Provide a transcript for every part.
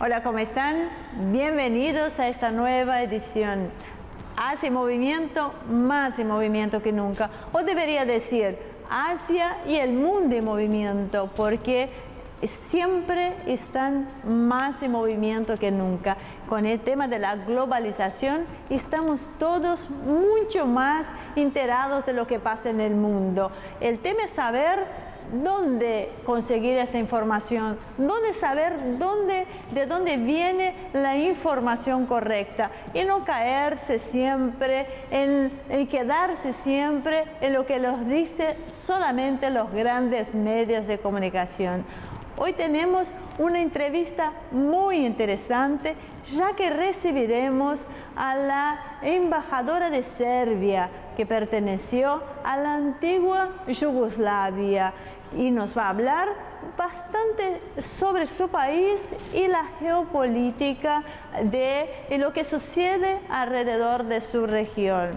Hola, ¿cómo están? Bienvenidos a esta nueva edición. Hace movimiento, más en movimiento que nunca. O debería decir, Asia y el mundo en movimiento, porque siempre están más en movimiento que nunca. Con el tema de la globalización, estamos todos mucho más enterados de lo que pasa en el mundo. El tema es saber dónde conseguir esta información, dónde saber de dónde viene la información correcta y no caerse siempre en quedarse siempre en lo que nos dice solamente los grandes medios de comunicación. Hoy tenemos una entrevista muy interesante, ya que recibiremos a la embajadora de Serbia, que perteneció a la antigua Yugoslavia, y nos va a hablar bastante sobre su país y la geopolítica de lo que sucede alrededor de su región.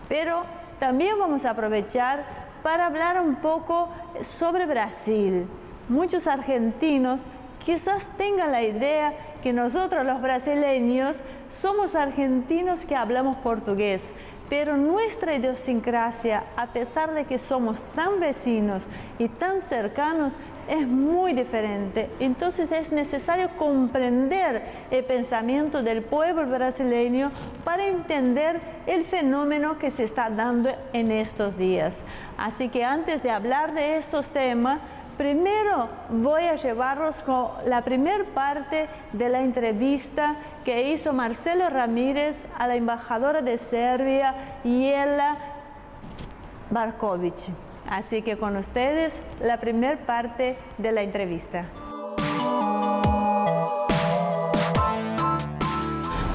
Pero también vamos a aprovechar para hablar un poco sobre Brasil. Muchos argentinos quizás tengan la idea que nosotros los brasileños somos argentinos que hablamos portugués, pero nuestra idiosincrasia, a pesar de que somos tan vecinos y tan cercanos, es muy diferente. Entonces es necesario comprender el pensamiento del pueblo brasileño para entender el fenómeno que se está dando en estos días. Así que antes de hablar de estos temas, primero voy a llevarlos con la primera parte de la entrevista que hizo Marcelo Ramírez a la embajadora de Serbia, Jela Barkovic. Así que con ustedes la primera parte de la entrevista.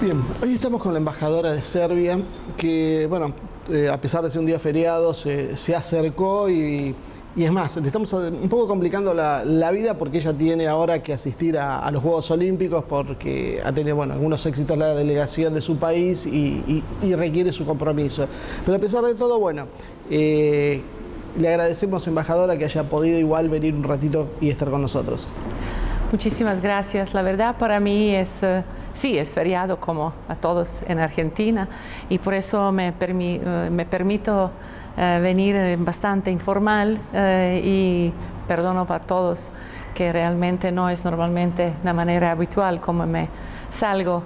Bien, hoy estamos con la embajadora de Serbia que, bueno, a pesar de ser un día feriado, se acercó y es más, le estamos un poco complicando la vida porque ella tiene ahora que asistir a los Juegos Olímpicos porque ha tenido, bueno, algunos éxitos la delegación de su país y requiere su compromiso. Pero a pesar de todo, bueno, le agradecemos, embajadora, que haya podido igual venir un ratito y estar con nosotros. Muchísimas gracias. La verdad para mí sí, es feriado como a todos en Argentina y por eso me permito venir bastante informal y perdono para todos que realmente no es normalmente la manera habitual como me salgo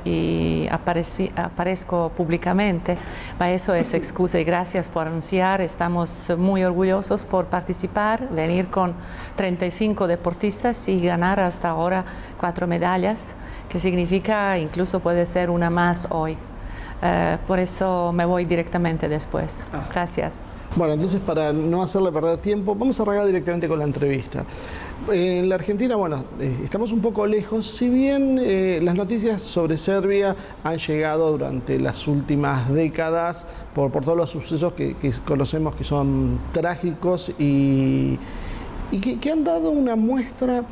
y aparezco públicamente, pero eso es excusa y gracias por anunciar. Estamos muy orgullosos por participar, venir con 35 deportistas y ganar hasta ahora 4 medallas, que significa incluso puede ser una más hoy. Por eso me voy directamente después. Gracias. Bueno, entonces para no hacerle perder tiempo, vamos a arrancar directamente con la entrevista. En la Argentina, bueno, estamos un poco lejos, si bien las noticias sobre Serbia han llegado durante las últimas décadas por todos los sucesos que conocemos que son trágicos y que han dado una muestra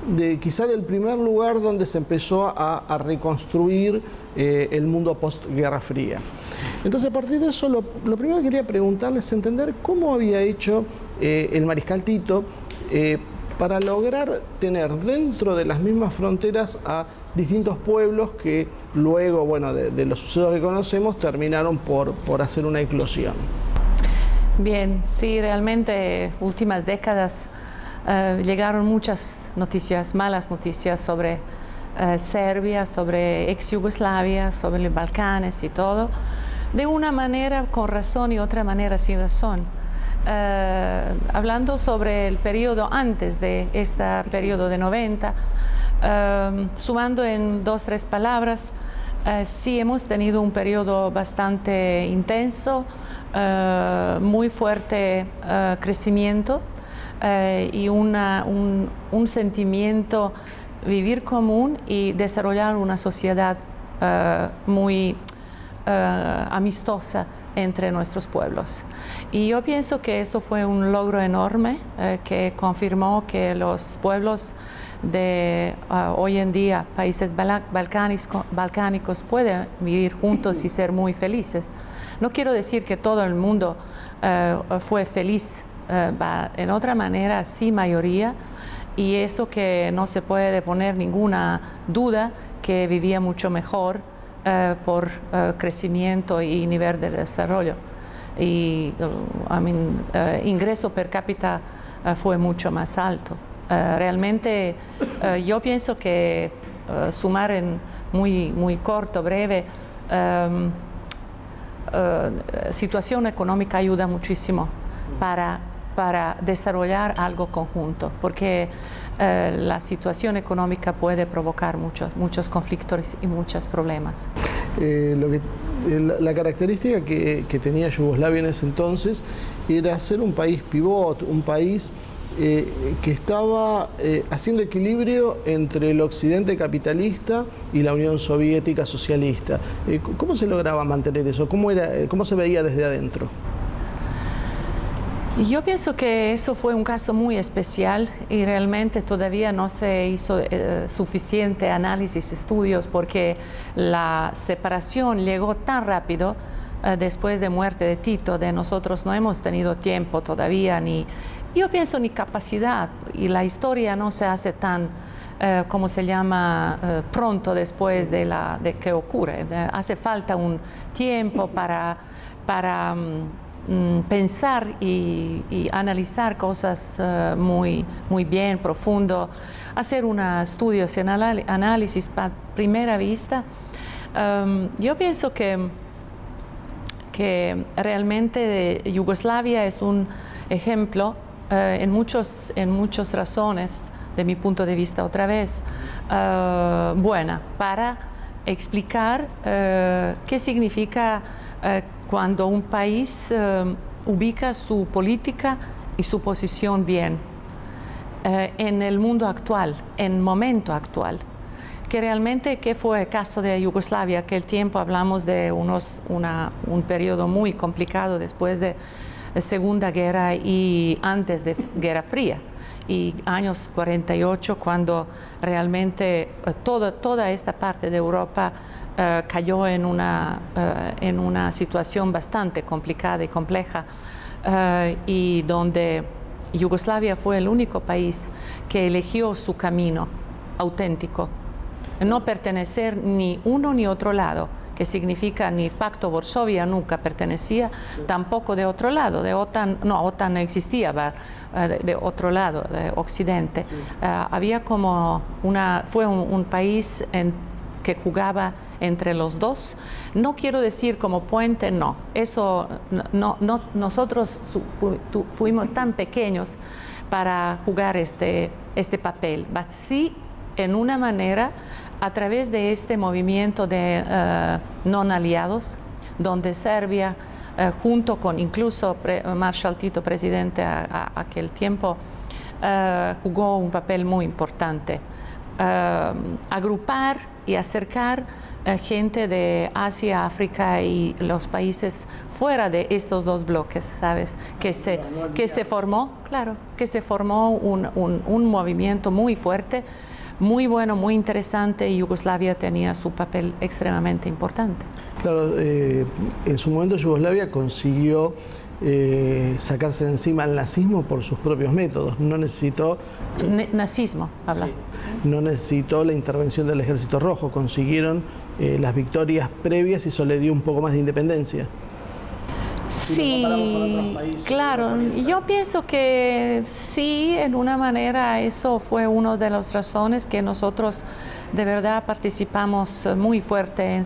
de quizá del primer lugar donde se empezó a reconstruir el mundo post-Guerra Fría. Entonces, a partir de eso, lo primero que quería preguntarles es entender cómo había hecho el mariscal Tito para lograr tener dentro de las mismas fronteras a distintos pueblos que luego, bueno, de los sucesos que conocemos, terminaron por hacer una eclosión. Bien, sí, realmente últimas décadas llegaron muchas noticias, malas noticias sobre Serbia, sobre ex-Yugoslavia, sobre los Balcanes y todo, de una manera con razón y otra manera sin razón. Hablando sobre el periodo antes de este periodo de 90, sumando en 2 o 3 palabras, sí hemos tenido un periodo bastante intenso, muy fuerte crecimiento y un sentimiento vivir común y desarrollar una sociedad muy amistosa entre nuestros pueblos. Y yo pienso que esto fue un logro enorme que confirmó que los pueblos de hoy en día, países balcánicos, pueden vivir juntos y ser muy felices. No quiero decir que todo el mundo fue feliz, en otra manera sí mayoría, y eso que no se puede poner ninguna duda que vivía mucho mejor por crecimiento y nivel de desarrollo. Y ingreso per cápita fue mucho más alto. Realmente yo pienso que sumar en muy corto, breve, situación económica ayuda muchísimo para desarrollar algo conjunto, porque la situación económica puede provocar muchos conflictos y muchos problemas. La característica que tenía Yugoslavia en ese entonces era ser un país pivot, un país que estaba haciendo equilibrio entre el occidente capitalista y la Unión Soviética socialista. ¿Cómo se lograba mantener eso? ¿Cómo se veía desde adentro? Yo pienso que eso fue un caso muy especial y realmente todavía no se hizo suficiente análisis, estudios, porque la separación llegó tan rápido después de muerte de Tito. De nosotros no hemos tenido tiempo todavía, yo pienso, ni capacidad, y la historia no se hace tan, ¿cómo se llama?, pronto después de que ocurre. Hace falta un tiempo para pensar y analizar cosas muy bien, profundo, hacer estudios y análisis a primera vista. Yo pienso que realmente Yugoslavia es un ejemplo en muchas razones, de mi punto de vista otra vez, buena para explicar qué significa cuando un país ubica su política y su posición bien en el mundo actual, en el momento actual. Que realmente, ¿qué fue el caso de Yugoslavia? Aquel tiempo hablamos de un periodo muy complicado después de la Segunda Guerra y antes de Guerra Fría. Y años 48, cuando realmente toda esta parte de Europa cayó en una situación bastante complicada y compleja, y donde Yugoslavia fue el único país que eligió su camino auténtico, no pertenecer ni uno ni otro lado, que significa ni Pacto Varsovia nunca pertenecía, tampoco de otro lado, de OTAN no existía, de otro lado, de Occidente. Había como fue un país que jugaba entre los dos. No quiero decir como puente, no. Eso no nosotros fuimos tan pequeños para jugar este papel. Pero sí, en una manera, a través de este movimiento de no aliados, donde Serbia, junto con incluso Marshal Tito, presidente a aquel tiempo, jugó un papel muy importante. Agrupar y acercar gente de Asia, África y los países fuera de estos dos bloques, ¿sabes? Que se formó un movimiento muy fuerte, muy bueno, muy interesante, y Yugoslavia tenía su papel extremadamente importante. Claro, en su momento Yugoslavia consiguió sacarse de encima el nazismo por sus propios métodos. No necesitó... Nazismo, habla. Sí, no necesitó la intervención del Ejército Rojo. Consiguieron las victorias previas y eso le dio un poco más de independencia. Sí, claro. Yo pienso que sí, en una manera eso fue una de las razones que nosotros de verdad participamos muy fuerte en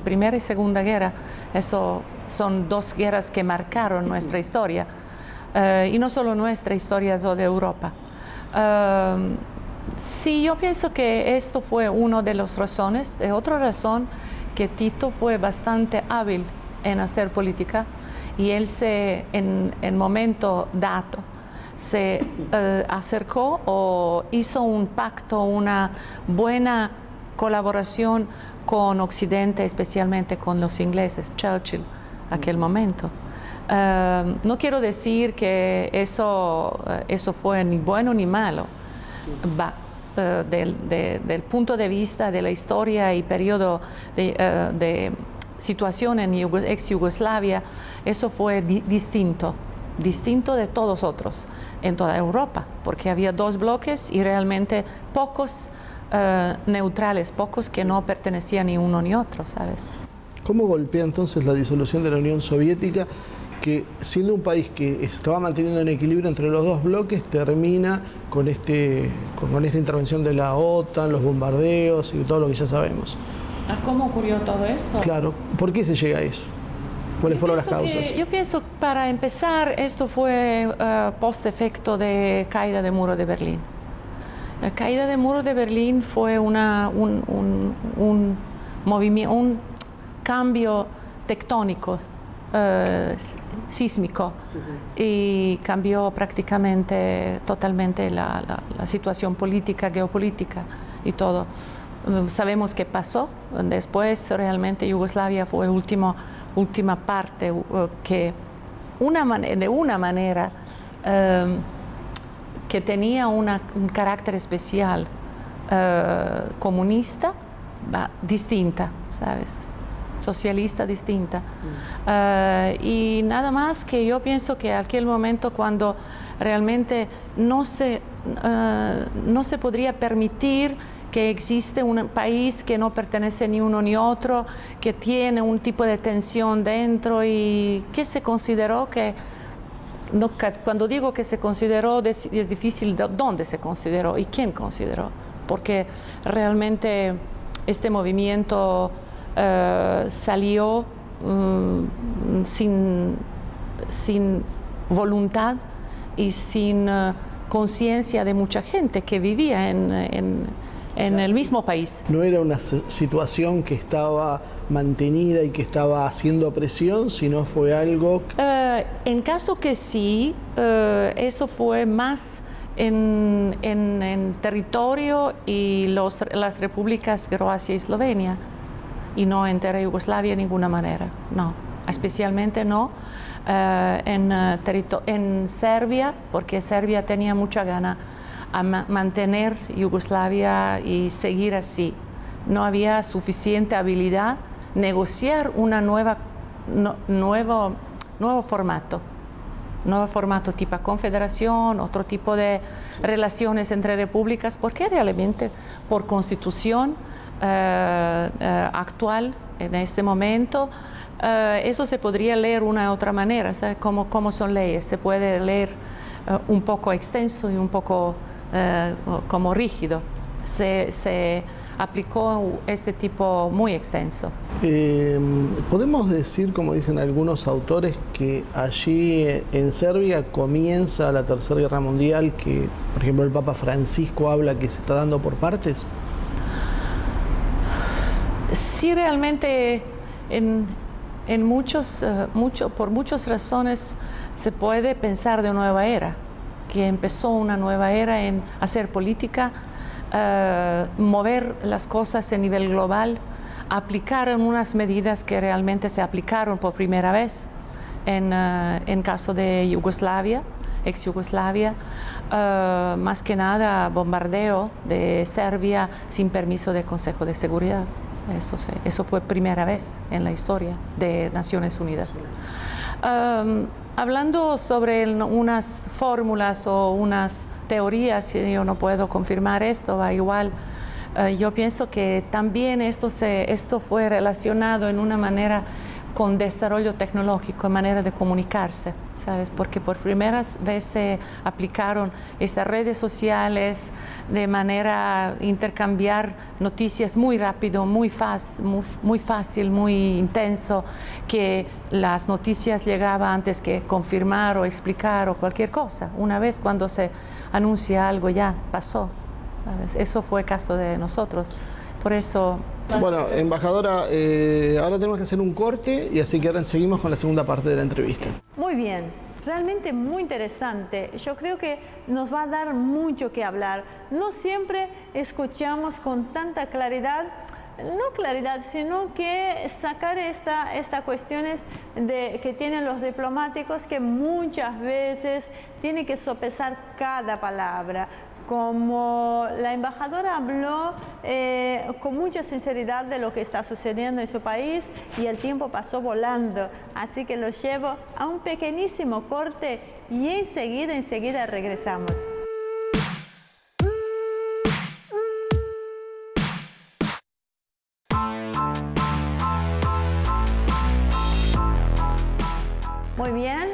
Primera y Segunda Guerra. Eso son dos guerras que marcaron nuestra historia, y no solo nuestra historia, toda Europa. Sí, yo pienso que esto fue una de las razones. Otra razón, que Tito fue bastante hábil en hacer política, y él en el momento dado se acercó o hizo un pacto, una buena colaboración con Occidente, especialmente con los ingleses, Churchill, aquel momento. No quiero decir que eso fue ni bueno ni malo. Del punto de vista de la historia y periodo de situación en ex Yugoslavia, eso fue distinto. distinto de todos otros en toda Europa, porque había dos bloques y realmente pocos neutrales, pocos que no pertenecían ni uno ni otro, ¿sabes? ¿Cómo golpea entonces la disolución de la Unión Soviética, que siendo un país que estaba manteniendo un equilibrio entre los dos bloques, termina con esta intervención de la OTAN, los bombardeos y todo lo que ya sabemos? ¿Cómo ocurrió todo esto? Claro, ¿por qué se llega a eso? ¿Cuáles fueron las causas? Yo pienso, para empezar, esto fue post-efecto de caída del muro de Berlín. La caída del muro de Berlín fue un movimiento, un cambio tectónico, sísmico, y cambió prácticamente totalmente la situación política, geopolítica y todo. Sabemos qué pasó. Después realmente Yugoslavia fue última parte que de una manera que tenía un carácter especial comunista, distinta, ¿sabes? Socialista distinta. Y nada más que yo pienso que aquel momento cuando realmente no se podría permitir que existe un país que no pertenece ni uno ni otro, que tiene un tipo de tensión dentro y que se consideró que, cuando digo que se consideró, es difícil dónde se consideró y quién consideró, porque realmente este movimiento salió sin voluntad y sin conciencia de mucha gente que vivía en el mismo país. No era una situación que estaba mantenida y que estaba haciendo presión, sino fue algo... En caso que sí, eso fue más en territorio y las repúblicas Croacia y Eslovenia, y no entera Yugoslavia de ninguna manera, no, especialmente no en Serbia, porque Serbia tenía mucha gana a mantener Yugoslavia y seguir así. No había suficiente habilidad negociar una nuevo formato tipo confederación, otro tipo de relaciones entre repúblicas, porque realmente por constitución actual en este momento eso se podría leer una u otra manera, ¿sabes? Como son leyes, se puede leer un poco extenso y un poco como rígido. Se aplicó este tipo muy extenso. Podemos decir, como dicen algunos autores, que allí en Serbia comienza la Tercera Guerra Mundial, que por ejemplo el Papa Francisco habla que se está dando por partes. Sí, realmente por muchas razones se puede pensar de nueva era, que empezó una nueva era en hacer política, mover las cosas a nivel global, aplicar unas medidas que realmente se aplicaron por primera vez en caso de Yugoslavia, ex Yugoslavia, más que nada bombardeo de Serbia sin permiso del Consejo de Seguridad. Eso fue primera vez en la historia de Naciones Unidas. Hablando sobre unas fórmulas o unas teorías, yo no puedo confirmar esto, va igual. Yo pienso que también esto fue relacionado en una manera con desarrollo tecnológico, manera de comunicarse, ¿sabes? Porque por primera vez se aplicaron estas redes sociales de manera intercambiar noticias muy rápido, muy fácil, muy intenso, que las noticias llegaban antes que confirmar o explicar o cualquier cosa. Una vez cuando se anuncia algo ya pasó, ¿sabes? Eso fue el caso de nosotros. Por eso... Bueno, embajadora, ahora tenemos que hacer un corte y así que ahora seguimos con la segunda parte de la entrevista. Muy bien, realmente muy interesante. Yo creo que nos va a dar mucho que hablar. No siempre escuchamos con tanta claridad, no claridad, sino que sacar estas cuestiones que tienen los diplomáticos, que muchas veces tienen que sopesar cada palabra. Como la embajadora habló con mucha sinceridad de lo que está sucediendo en su país y el tiempo pasó volando, así que los llevo a un pequeñísimo corte y enseguida regresamos. Muy bien,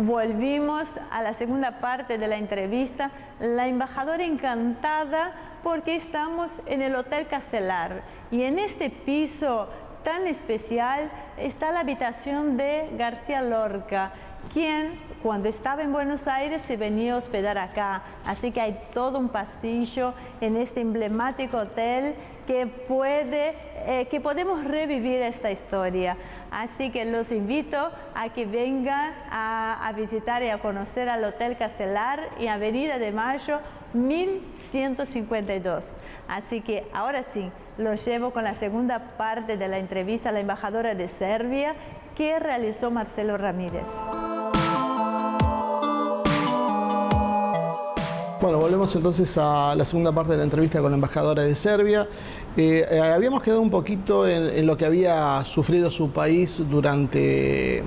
volvimos a la segunda parte de la entrevista. La embajadora encantada porque estamos en el Hotel Castelar y en este piso tan especial está la habitación de García Lorca, quien cuando estaba en Buenos Aires se venía a hospedar acá. Así que hay todo un pasillo en este emblemático hotel que podemos revivir esta historia. Así que los invito a que vengan a visitar y a conocer al Hotel Castelar en Avenida de Mayo 1152. Así que ahora sí, los llevo con la segunda parte de la entrevista a la embajadora de Serbia que realizó Marcelo Ramírez. Bueno, volvemos entonces a la segunda parte de la entrevista con la embajadora de Serbia. Habíamos quedado un poquito en lo que había sufrido su país durante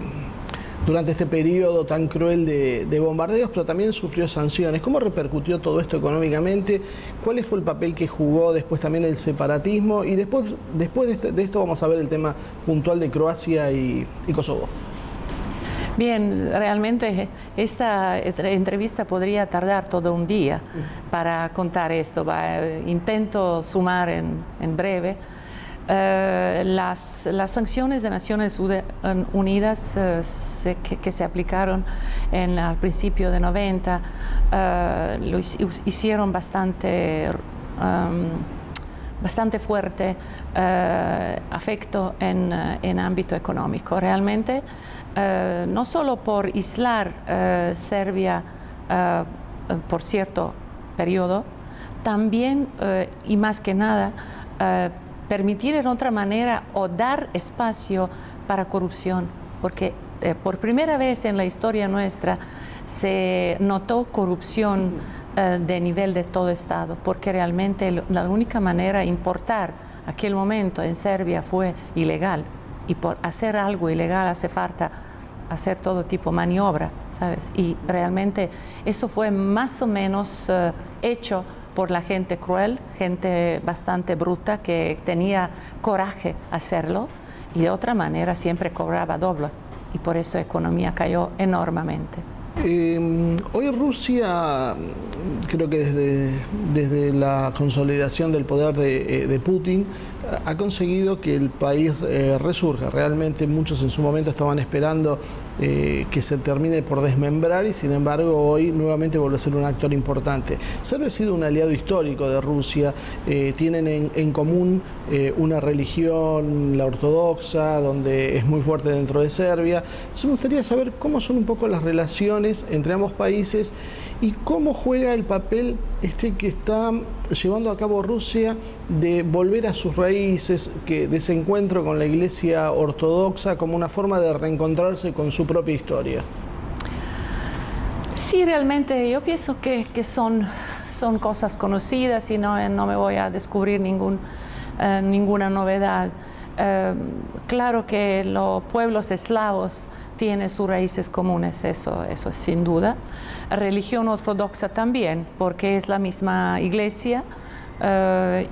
este periodo tan cruel de bombardeos, pero también sufrió sanciones. ¿Cómo repercutió todo esto económicamente? ¿Cuál fue el papel que jugó después también el separatismo? Y después de esto vamos a ver el tema puntual de Croacia y Kosovo. Bien, realmente esta entrevista podría tardar todo un día para contar esto. Intento sumar en breve. Las sanciones de Naciones Unidas que se aplicaron al principio de 90 lo hicieron bastante fuerte afecto en ámbito económico. Realmente, no solo por aislar Serbia por cierto periodo, también y más que nada permitir en otra manera o dar espacio para corrupción, porque por primera vez en la historia nuestra se notó corrupción de nivel de todo Estado, porque realmente la única manera de importar aquel momento en Serbia fue ilegal, y por hacer algo ilegal hace falta hacer todo tipo de maniobra, ¿sabes? Y realmente eso fue más o menos hecho por la gente cruel, gente bastante bruta que tenía coraje hacerlo, y de otra manera siempre cobraba doble, y por eso la economía cayó enormemente. Hoy Rusia, creo que desde la consolidación del poder de Putin, ha conseguido que el país resurja. Realmente muchos en su momento estaban esperando que se termine por desmembrar, y sin embargo hoy nuevamente vuelve a ser un actor importante. Serbia ha sido un aliado histórico de Rusia, tienen en común una religión, la ortodoxa, donde es muy fuerte dentro de Serbia. Entonces me gustaría saber cómo son un poco las relaciones entre ambos países y cómo juega el papel que está llevando a cabo Rusia de volver a sus raíces, de ese encuentro con la Iglesia ortodoxa como una forma de reencontrarse con su propia historia. Sí, realmente yo pienso que son cosas conocidas y no me voy a descubrir ninguna novedad. Claro que los pueblos eslavos tienen sus raíces comunes, eso sin duda. Religión ortodoxa también, porque es la misma iglesia,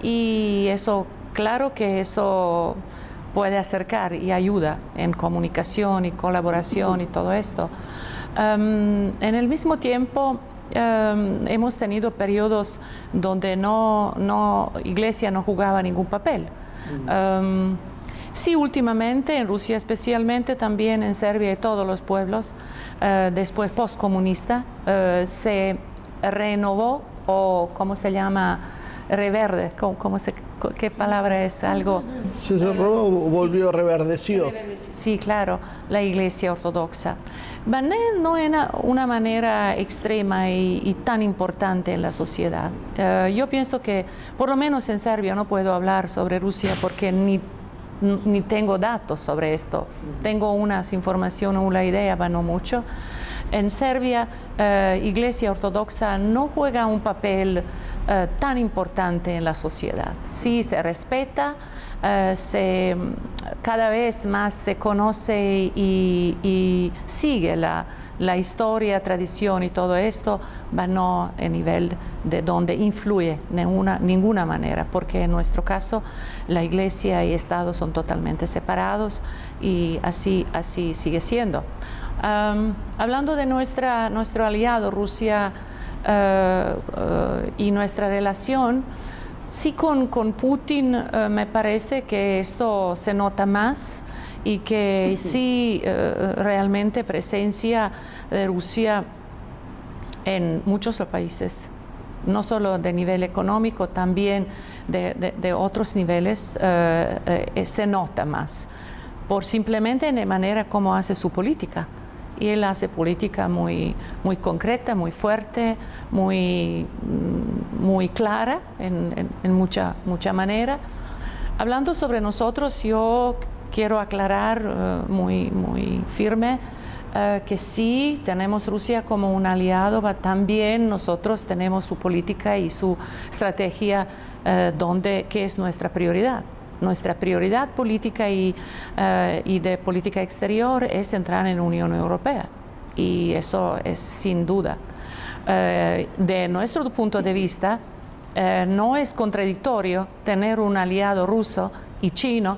y eso, claro que eso puede acercar y ayuda en comunicación y colaboración y todo esto. En el mismo tiempo, hemos tenido periodos donde iglesia no jugaba ningún papel. Sí, últimamente, en Rusia especialmente, también en Serbia y todos los pueblos, después postcomunista, se renovó, o ¿cómo se llama? Reverde, ¿qué palabra es? Algo. Se renovó, volvió, reverdeció. Sí, claro, la Iglesia ortodoxa. No era una manera extrema y tan importante en la sociedad. Yo pienso que, por lo menos en Serbia, no puedo hablar sobre Rusia porque ni tengo datos sobre esto. Tengo unas informaciones, una idea, pero no mucho. En Serbia, Iglesia Ortodoxa no juega un papel tan importante en la sociedad. Sí, se respeta, cada vez más se conoce y sigue la historia, tradición y todo esto, pero no a nivel de donde influye de ninguna manera, porque en nuestro caso la Iglesia y Estado son totalmente separados y así sigue siendo. Hablando de nuestro aliado Rusia y nuestra relación, sí con Putin me parece que esto se nota más y que sí realmente presencia de Rusia en muchos países, no solo de nivel económico, también de otros niveles se nota más, por simplemente de manera como hace su política. Y él hace política muy concreta, muy fuerte, muy clara en mucha manera. Hablando sobre nosotros, yo quiero aclarar muy firme que sí tenemos Rusia como un aliado, pero también nosotros tenemos su política y su estrategia que es nuestra prioridad. Nuestra prioridad política y de política exterior es entrar en la Unión Europea, y eso es sin duda. De nuestro punto de vista, no es contradictorio tener un aliado ruso y chino,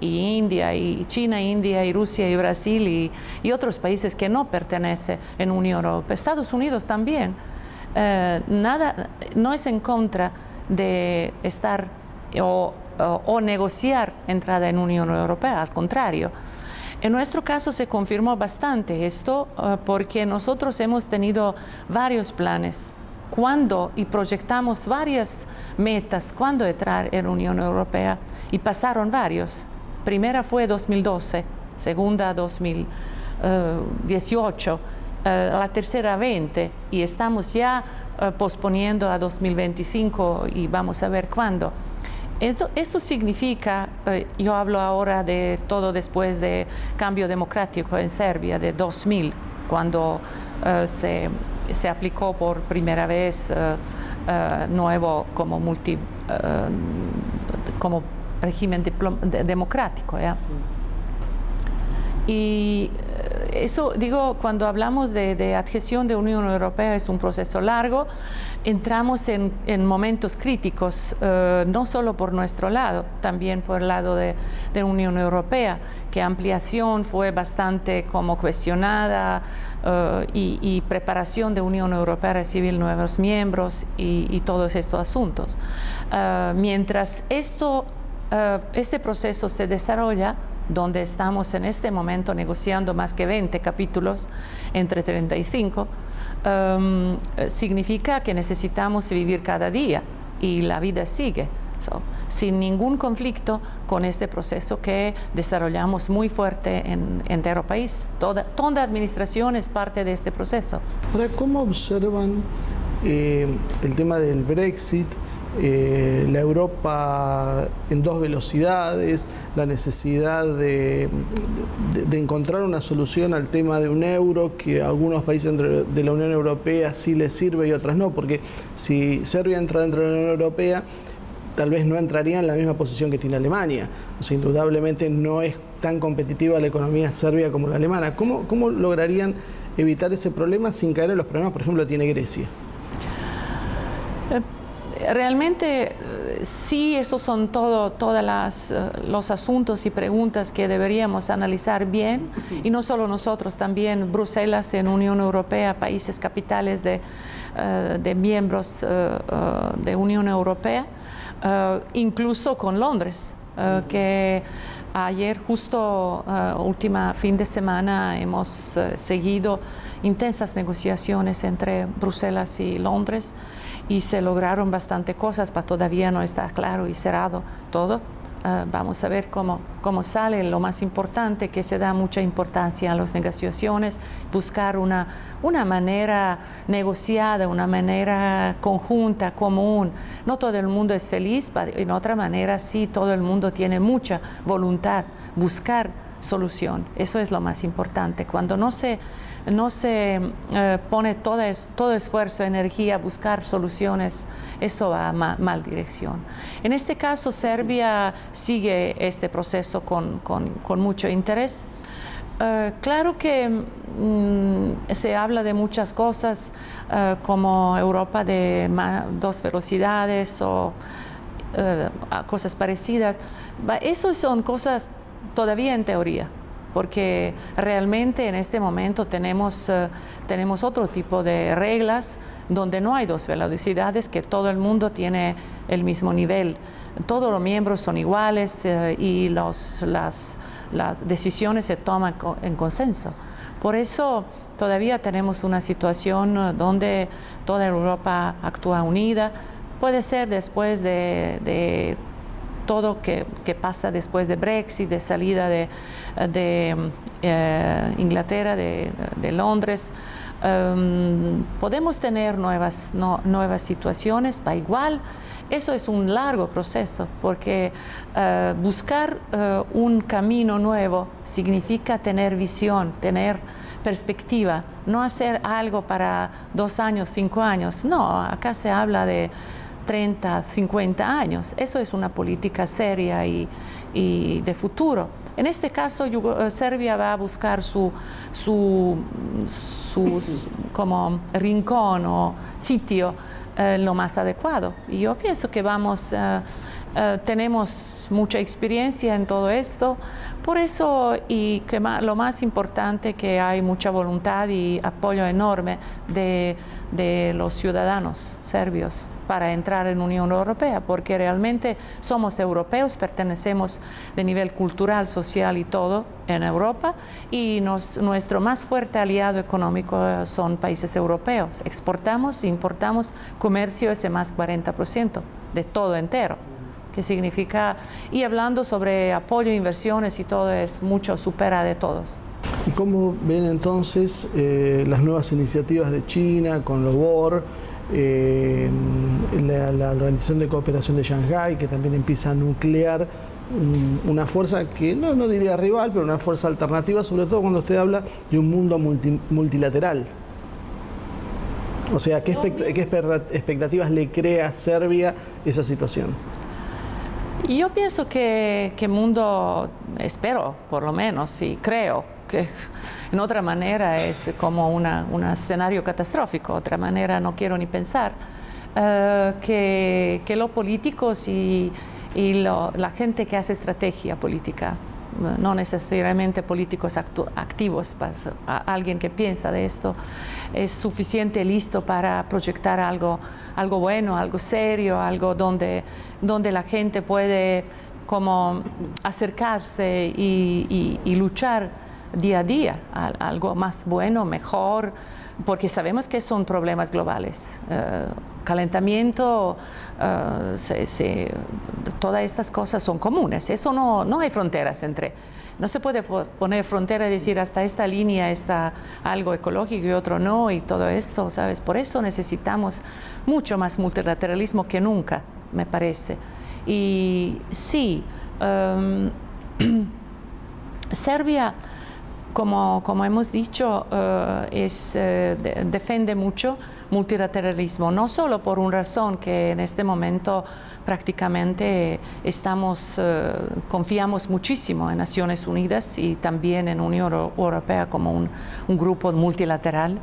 y India, y China, India, y Rusia, y Brasil, y otros países que no pertenecen a la Unión Europea. Estados Unidos también. No es en contra de estar o negociar entrada en Unión Europea, al contrario. En nuestro caso se confirmó bastante esto porque nosotros hemos tenido varios planes y proyectamos varias metas cuando entrar en Unión Europea, y pasaron varios. Primera fue 2012, segunda 2018, la tercera 20, y estamos ya posponiendo a 2025 y vamos a ver cuándo. Esto significa, yo hablo ahora de todo después de cambio democrático en Serbia de 2000, cuando se aplicó por primera vez nuevo como régimen democrático. ¿Ya? Y eso, digo, cuando hablamos de adhesión de Unión Europea es un proceso largo. Entramos en momentos críticos, no solo por nuestro lado, también por el lado de Unión Europea, que ampliación fue bastante como cuestionada y preparación de Unión Europea a recibir nuevos miembros y todos estos asuntos. Mientras este proceso se desarrolla, donde estamos en este momento negociando más que 20 capítulos entre 35, significa que necesitamos vivir cada día y la vida sigue, sin ningún conflicto con este proceso que desarrollamos muy fuerte en entero país. Toda administración es parte de este proceso. Ahora, ¿cómo observan el tema del Brexit? La Europa en dos velocidades, la necesidad de encontrar una solución al tema de un euro que a algunos países de la Unión Europea sí les sirve y otras no, porque si Serbia entra dentro de la Unión Europea, tal vez no entraría en la misma posición que tiene Alemania. O sea, indudablemente no es tan competitiva la economía serbia como la alemana. ¿Cómo lograrían evitar ese problema sin caer en los problemas, por ejemplo, que tiene Grecia? Realmente sí, esos son todos los asuntos y preguntas que deberíamos analizar bien, y no solo nosotros, también Bruselas, en Unión Europea, países capitales de miembros de Unión Europea, incluso con Londres, que ayer justo última fin de semana hemos seguido intensas negociaciones entre Bruselas y Londres, y se lograron bastante cosas, pero todavía no está claro y cerrado todo. Vamos a ver cómo sale. Lo más importante, que se da mucha importancia a las negociaciones, buscar una manera negociada, una manera conjunta, común. No todo el mundo es feliz, pero en otra manera sí, todo el mundo tiene mucha voluntad, buscar solución. Eso es lo más importante. Cuando no se pone todo esfuerzo, energía a buscar soluciones, eso va a mal dirección. En este caso, Serbia sigue este proceso con mucho interés. Claro que se habla de muchas cosas como Europa de dos velocidades o cosas parecidas. Eso son cosas todavía en teoría, porque realmente en este momento tenemos otro tipo de reglas donde no hay dos velocidades, que todo el mundo tiene el mismo nivel. Todos los miembros son iguales y las decisiones se toman en consenso. Por eso todavía tenemos una situación donde toda Europa actúa unida. Puede ser después de todo que pasa después de Brexit, de salida de Inglaterra, de Londres. Podemos tener nuevas situaciones, va igual. Eso es un largo proceso, porque buscar un camino nuevo significa tener visión, tener perspectiva, no hacer algo para 2 años, 5 años. No, acá se habla de 30, 50 años. Eso es una política seria y de futuro. En este caso, Serbia va a buscar su como rincón o sitio lo más adecuado. Y yo pienso que tenemos mucha experiencia en todo esto, por eso, y que lo más importante, que hay mucha voluntad y apoyo enorme de los ciudadanos serbios para entrar en la Unión Europea, porque realmente somos europeos, pertenecemos de nivel cultural, social y todo en Europa, y nuestro más fuerte aliado económico son países europeos. Exportamos, importamos, comercio es el más 40% de todo entero, que significa, y hablando sobre apoyo, inversiones y todo, es mucho, supera de todos. ¿Y cómo ven entonces las nuevas iniciativas de China con los BOR, la Organización de Cooperación de Shanghái, que también empieza a nuclear una fuerza que no diría rival, pero una fuerza alternativa, sobre todo cuando usted habla de un mundo multilateral? O sea, ¿qué expectativas le crea a Serbia esa situación? Yo pienso que el mundo, espero por lo menos, y creo que en otra manera es como un escenario catastrófico, otra manera no quiero ni pensar, que los políticos y la gente que hace estrategia política, no necesariamente políticos activos, alguien que piensa de esto, es suficiente listo para proyectar algo bueno, algo serio, algo donde la gente puede como acercarse y luchar día a día a algo más bueno, mejor, porque sabemos que son problemas globales. Calentamiento, todas estas cosas son comunes. Eso no hay fronteras entre. No se puede poner frontera y decir hasta esta línea está algo ecológico y otro no, y todo esto, ¿sabes? Por eso necesitamos mucho más multilateralismo que nunca, me parece. Y sí, Serbia, como hemos dicho, defiende mucho multilateralismo, no solo por una razón que en este momento prácticamente confiamos muchísimo en Naciones Unidas y también en Unión Europea como un grupo multilateral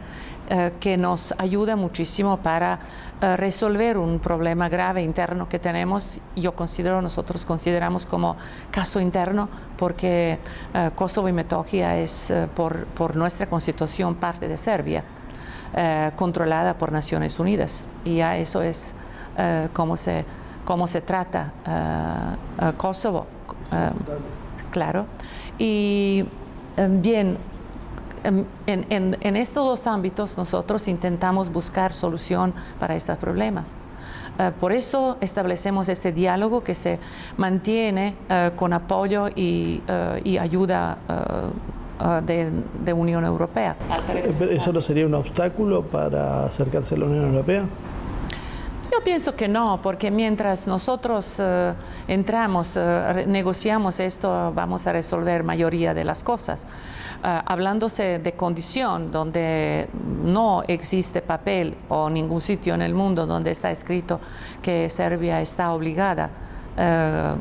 que nos ayuda muchísimo para resolver un problema grave interno que tenemos. Nosotros consideramos como caso interno, porque Kosovo y Metohija es por nuestra constitución parte de Serbia, controlada por Naciones Unidas, y ya eso es cómo se trata Kosovo, claro. Y bien, en estos dos ámbitos nosotros intentamos buscar solución para estos problemas. Por eso establecemos este diálogo que se mantiene con apoyo y ayuda de Unión Europea. ¿Eso no sería un obstáculo para acercarse a la Unión Europea? Yo pienso que no, porque mientras nosotros entramos, negociamos esto, vamos a resolver mayoría de las cosas. Hablándose de condición donde no existe papel o ningún sitio en el mundo donde está escrito que Serbia está obligada a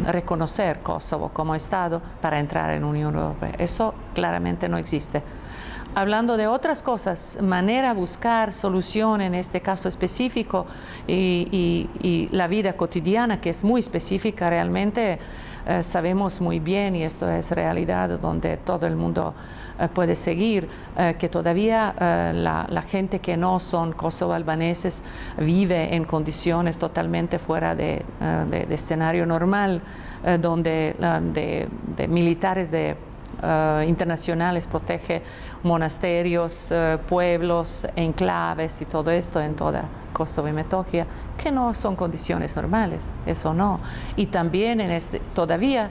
reconocer Kosovo como Estado para entrar en Unión Europea. Eso claramente no existe. Hablando de otras cosas, manera de buscar solución en este caso específico y la vida cotidiana, que es muy específica realmente, sabemos muy bien, y esto es realidad donde todo el mundo puede seguir, que todavía la gente que no son kosovo-albaneses vive en condiciones totalmente fuera de escenario normal, donde de militares internacionales protege monasterios, pueblos, enclaves y todo esto en toda Kosovo y Metohija, que no son condiciones normales, eso no. Y también todavía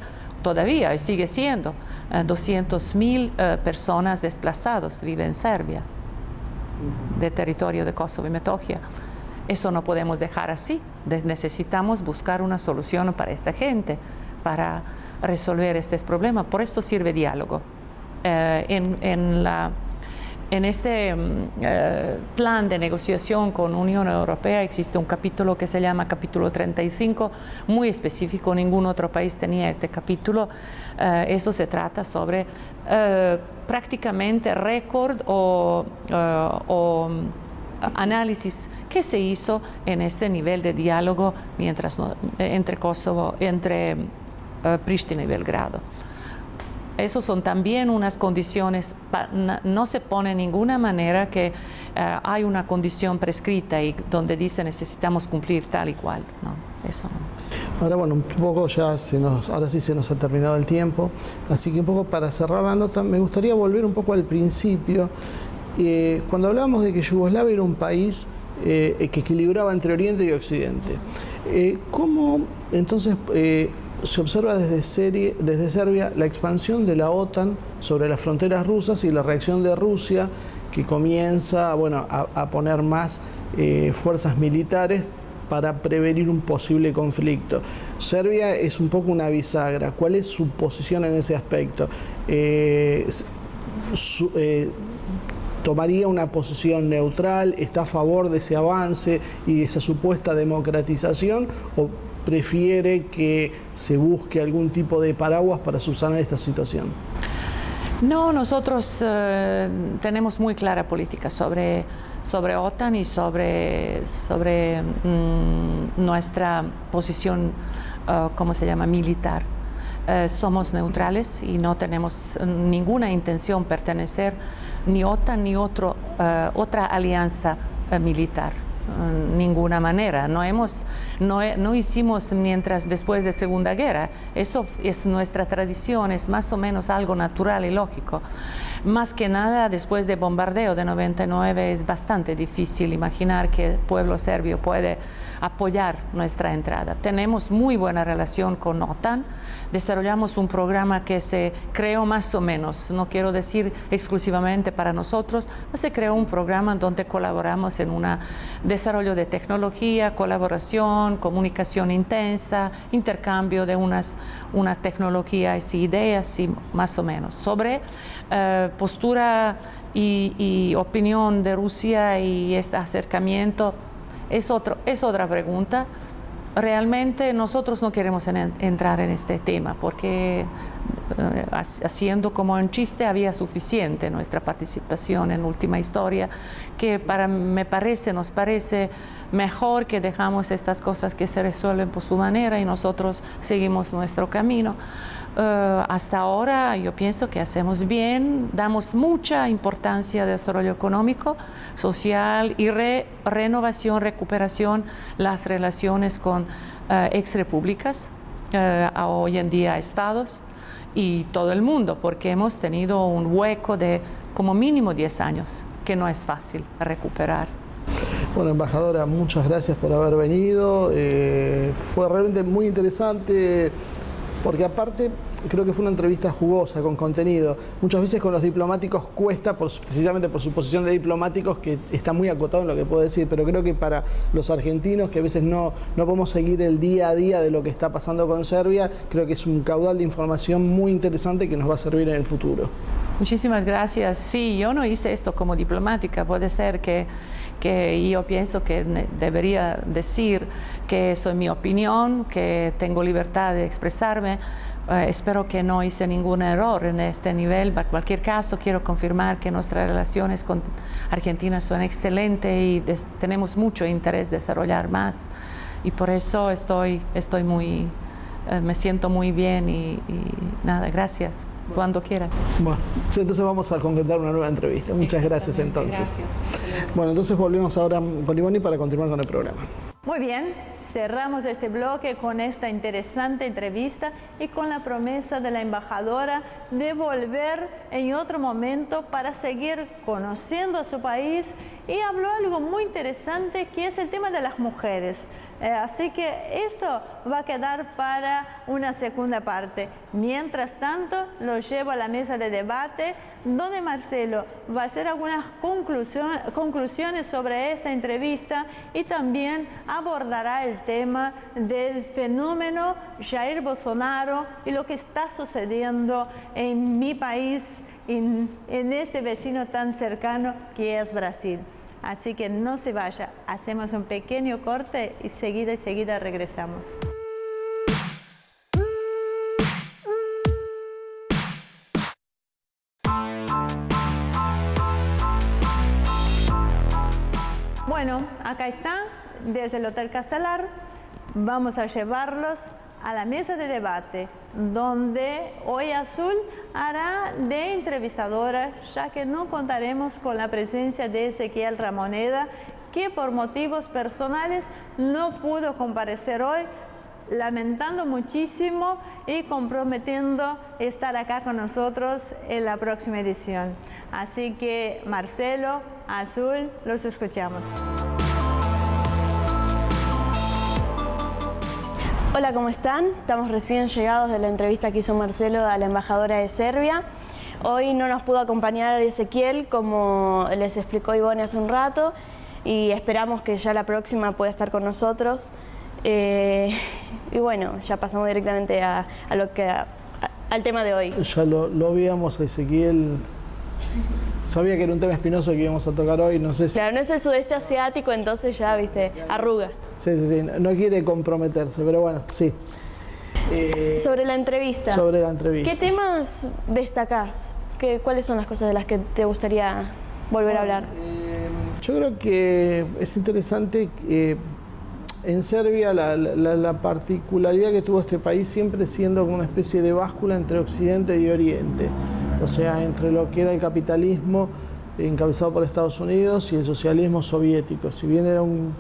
y sigue siendo 200.000 personas desplazadas viven en Serbia, de territorio de Kosovo y Metohija. Eso no podemos dejar así, necesitamos buscar una solución para esta gente, para resolver estos problemas. Por esto sirve diálogo. En este plan de negociación con Unión Europea existe un capítulo que se llama capítulo 35, muy específico, ningún otro país tenía este capítulo. Eso se trata sobre prácticamente récord o análisis que se hizo en este nivel de diálogo entre Kosovo, entre Pristina y Belgrado. Esas son también unas condiciones, no se pone en ninguna manera que hay una condición prescrita y donde dice necesitamos cumplir tal y cual, no, eso no. Ahora bueno, un poco ya ahora sí se nos ha terminado el tiempo, así que un poco para cerrar la nota me gustaría volver un poco al principio. Cuando hablábamos de que Yugoslavia era un país que equilibraba entre Oriente y Occidente, ¿cómo entonces se observa desde Serbia la expansión de la OTAN sobre las fronteras rusas y la reacción de Rusia, que comienza a poner más fuerzas militares para prevenir un posible conflicto? Serbia es un poco una bisagra. ¿Cuál es su posición en ese aspecto? ¿Tomaría una posición neutral? ¿Está a favor de ese avance y de esa supuesta democratización? ¿O prefiere que se busque algún tipo de paraguas para subsanar esta situación? No, nosotros tenemos muy clara política sobre OTAN y sobre nuestra posición, ¿cómo se llama?, militar. Somos neutrales y no tenemos ninguna intención de pertenecer ni OTAN ni otra alianza militar. Ninguna manera. No hicimos mientras después de Segunda Guerra. Eso es nuestra tradición, es más o menos algo natural y lógico. Más que nada, después del bombardeo de 99 es bastante difícil imaginar que el pueblo serbio puede apoyar nuestra entrada. Tenemos muy buena relación con OTAN. Desarrollamos un programa que se creó más o menos, no quiero decir exclusivamente para nosotros, pero se creó un programa donde colaboramos en un desarrollo de tecnología, colaboración, comunicación intensa, intercambio de unas tecnologías y ideas, y más o menos. Sobre postura y opinión de Rusia y este acercamiento, es otra pregunta. Realmente nosotros no queremos entrar en este tema porque haciendo como un chiste había suficiente nuestra participación en Última Historia, que nos parece mejor que dejamos estas cosas que se resuelven por su manera y nosotros seguimos nuestro camino. Hasta ahora yo pienso que hacemos bien, damos mucha importancia al desarrollo económico, social y renovación, recuperación, las relaciones con exrepúblicas, hoy en día estados y todo el mundo, porque hemos tenido un hueco de como mínimo 10 años que no es fácil recuperar. Bueno, embajadora, muchas gracias por haber venido. Fue realmente muy interesante porque aparte creo que fue una entrevista jugosa, con contenido. Muchas veces con los diplomáticos cuesta, precisamente por su posición de diplomáticos, que está muy acotado en lo que puedo decir, pero creo que para los argentinos, que a veces no podemos seguir el día a día de lo que está pasando con Serbia, creo que es un caudal de información muy interesante que nos va a servir en el futuro. Muchísimas gracias. Sí, yo no hice esto como diplomática. Puede ser que yo pienso que debería decir que eso es mi opinión, que tengo libertad de expresarme. Espero que no hice ningún error en este nivel. En cualquier caso, quiero confirmar que nuestras relaciones con Argentina son excelentes y tenemos mucho interés de desarrollar más. Y por eso me siento muy bien y nada, gracias. Cuando quieras. Bueno, entonces vamos a concretar una nueva entrevista. Muchas gracias entonces. Gracias. Bueno, entonces volvemos ahora con Ivonne para continuar con el programa. Muy bien, cerramos este bloque con esta interesante entrevista y con la promesa de la embajadora de volver en otro momento para seguir conociendo a su país, y habló algo muy interesante que es el tema de las mujeres. Así que esto va a quedar para una segunda parte. Mientras tanto, lo llevo a la mesa de debate, donde Marcelo va a hacer algunas conclusiones sobre esta entrevista y también abordará el tema del fenómeno Jair Bolsonaro y lo que está sucediendo en mi país, en este vecino tan cercano que es Brasil. Así que no se vaya, hacemos un pequeño corte y seguida regresamos. Bueno, acá está, desde el Hotel Castelar, vamos a llevarlos a la mesa de debate, donde hoy Azul hará de entrevistadora, ya que no contaremos con la presencia de Ezequiel Ramoneda, que por motivos personales no pudo comparecer hoy, lamentando muchísimo y comprometiendo estar acá con nosotros en la próxima edición. Así que Marcelo, Azul, los escuchamos. Hola, ¿cómo están? Estamos recién llegados de la entrevista que hizo Marcelo a la embajadora de Serbia. Hoy no nos pudo acompañar Ezequiel, como les explicó Ivonne hace un rato, y esperamos que ya la próxima pueda estar con nosotros. Y bueno, ya pasamos directamente al tema de hoy. Ya lo veíamos a Ezequiel. Sabía que era un tema espinoso que íbamos a tocar hoy, no sé si... Claro, no es el sudeste asiático, entonces ya, viste, arruga. Sí, no quiere comprometerse, pero bueno, sí. Sobre la entrevista. Sobre la entrevista. ¿Qué temas destacás? ¿Cuáles son las cosas de las que te gustaría volver a hablar? Yo creo que es interesante en Serbia la particularidad que tuvo este país siempre siendo como una especie de báscula entre Occidente y Oriente. O sea, entre lo que era el capitalismo encabezado por Estados Unidos y el socialismo soviético. Si bien era un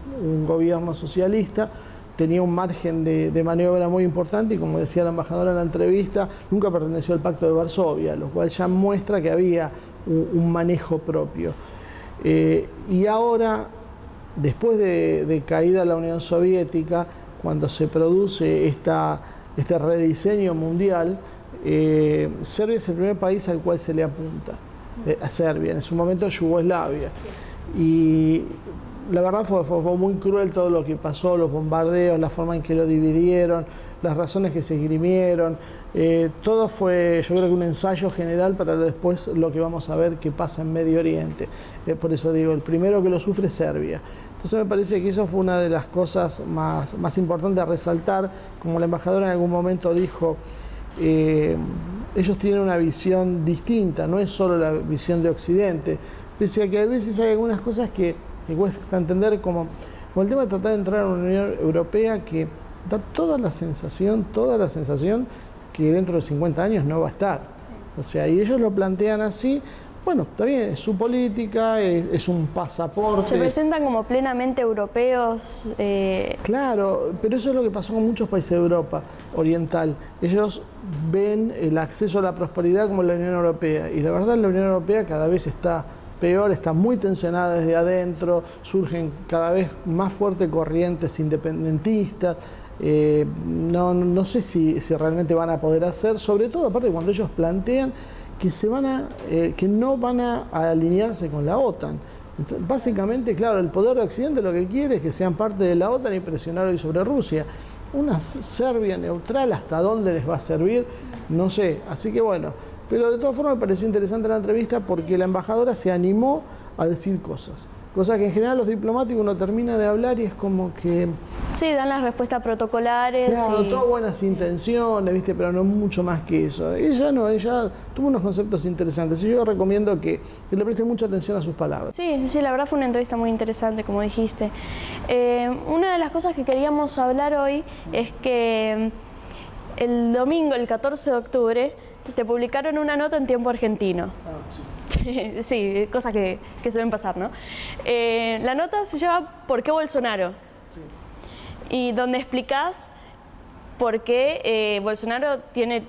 gobierno socialista, tenía un margen de maniobra muy importante y, como decía la embajadora en la entrevista, nunca perteneció al Pacto de Varsovia, lo cual ya muestra que había un manejo propio. Y ahora, después de caída de la Unión Soviética, cuando se produce este rediseño mundial, Serbia es el primer país al cual se le apunta, a Serbia, en su momento Yugoslavia. Y la verdad fue muy cruel todo lo que pasó, los bombardeos, la forma en que lo dividieron, las razones que se esgrimieron. Todo fue, yo creo que un ensayo general para después lo que vamos a ver que pasa en Medio Oriente. Por eso digo, el primero que lo sufre es Serbia. Entonces me parece que eso fue una de las cosas más importantes a resaltar. Como la embajadora en algún momento dijo, ellos tienen una visión distinta, no es solo la visión de Occidente, pese a que a veces hay algunas cosas que cuesta entender, como el tema de tratar de entrar a una Unión Europea que da toda la sensación que dentro de 50 años no va a estar. Sí. O sea, y ellos lo plantean así. Bueno, está bien, es su política, es un pasaporte. Se presentan como plenamente europeos. Claro, pero eso es lo que pasó con muchos países de Europa Oriental. Ellos ven el acceso a la prosperidad como la Unión Europea. Y la verdad, la Unión Europea cada vez está peor, está muy tensionada desde adentro, surgen cada vez más fuertes corrientes independentistas. No sé si realmente van a poder hacer, sobre todo aparte cuando ellos plantean que no van a alinearse con la OTAN. Entonces, básicamente, claro, el poder de Occidente lo que quiere es que sean parte de la OTAN y presionar hoy sobre Rusia. Una Serbia neutral, ¿hasta dónde les va a servir? No sé, así que bueno. Pero de todas formas me pareció interesante la entrevista porque la embajadora se animó a decir cosas. Cosa que en general los diplomáticos uno termina de hablar y es como que... Sí, dan las respuestas protocolares. Claro, y... todas buenas intenciones, ¿viste? Pero no mucho más que eso. Ella tuvo unos conceptos interesantes y yo recomiendo que le presten mucha atención a sus palabras. Sí, la verdad fue una entrevista muy interesante, como dijiste. Una de las cosas que queríamos hablar hoy es que el domingo, el 14 de octubre, te publicaron una nota en Tiempo Argentino. Sí. Sí, cosas que suelen pasar, ¿no? La nota se llama ¿Por qué Bolsonaro? Sí. Y donde explicás por qué Bolsonaro tiene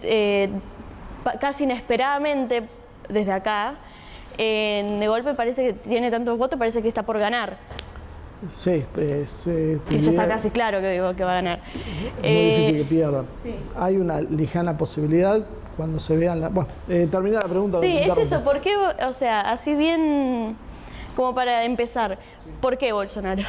casi inesperadamente desde acá, de golpe parece que tiene tantos votos, parece que está por ganar. Sí, que eso está casi claro que va a ganar. Es muy difícil que pierdan. Sí. Hay una lejana posibilidad cuando se vean la... Bueno, termina la pregunta. Sí, es eso. ¿Por qué, o sea, así bien como para empezar, ¿por qué Bolsonaro?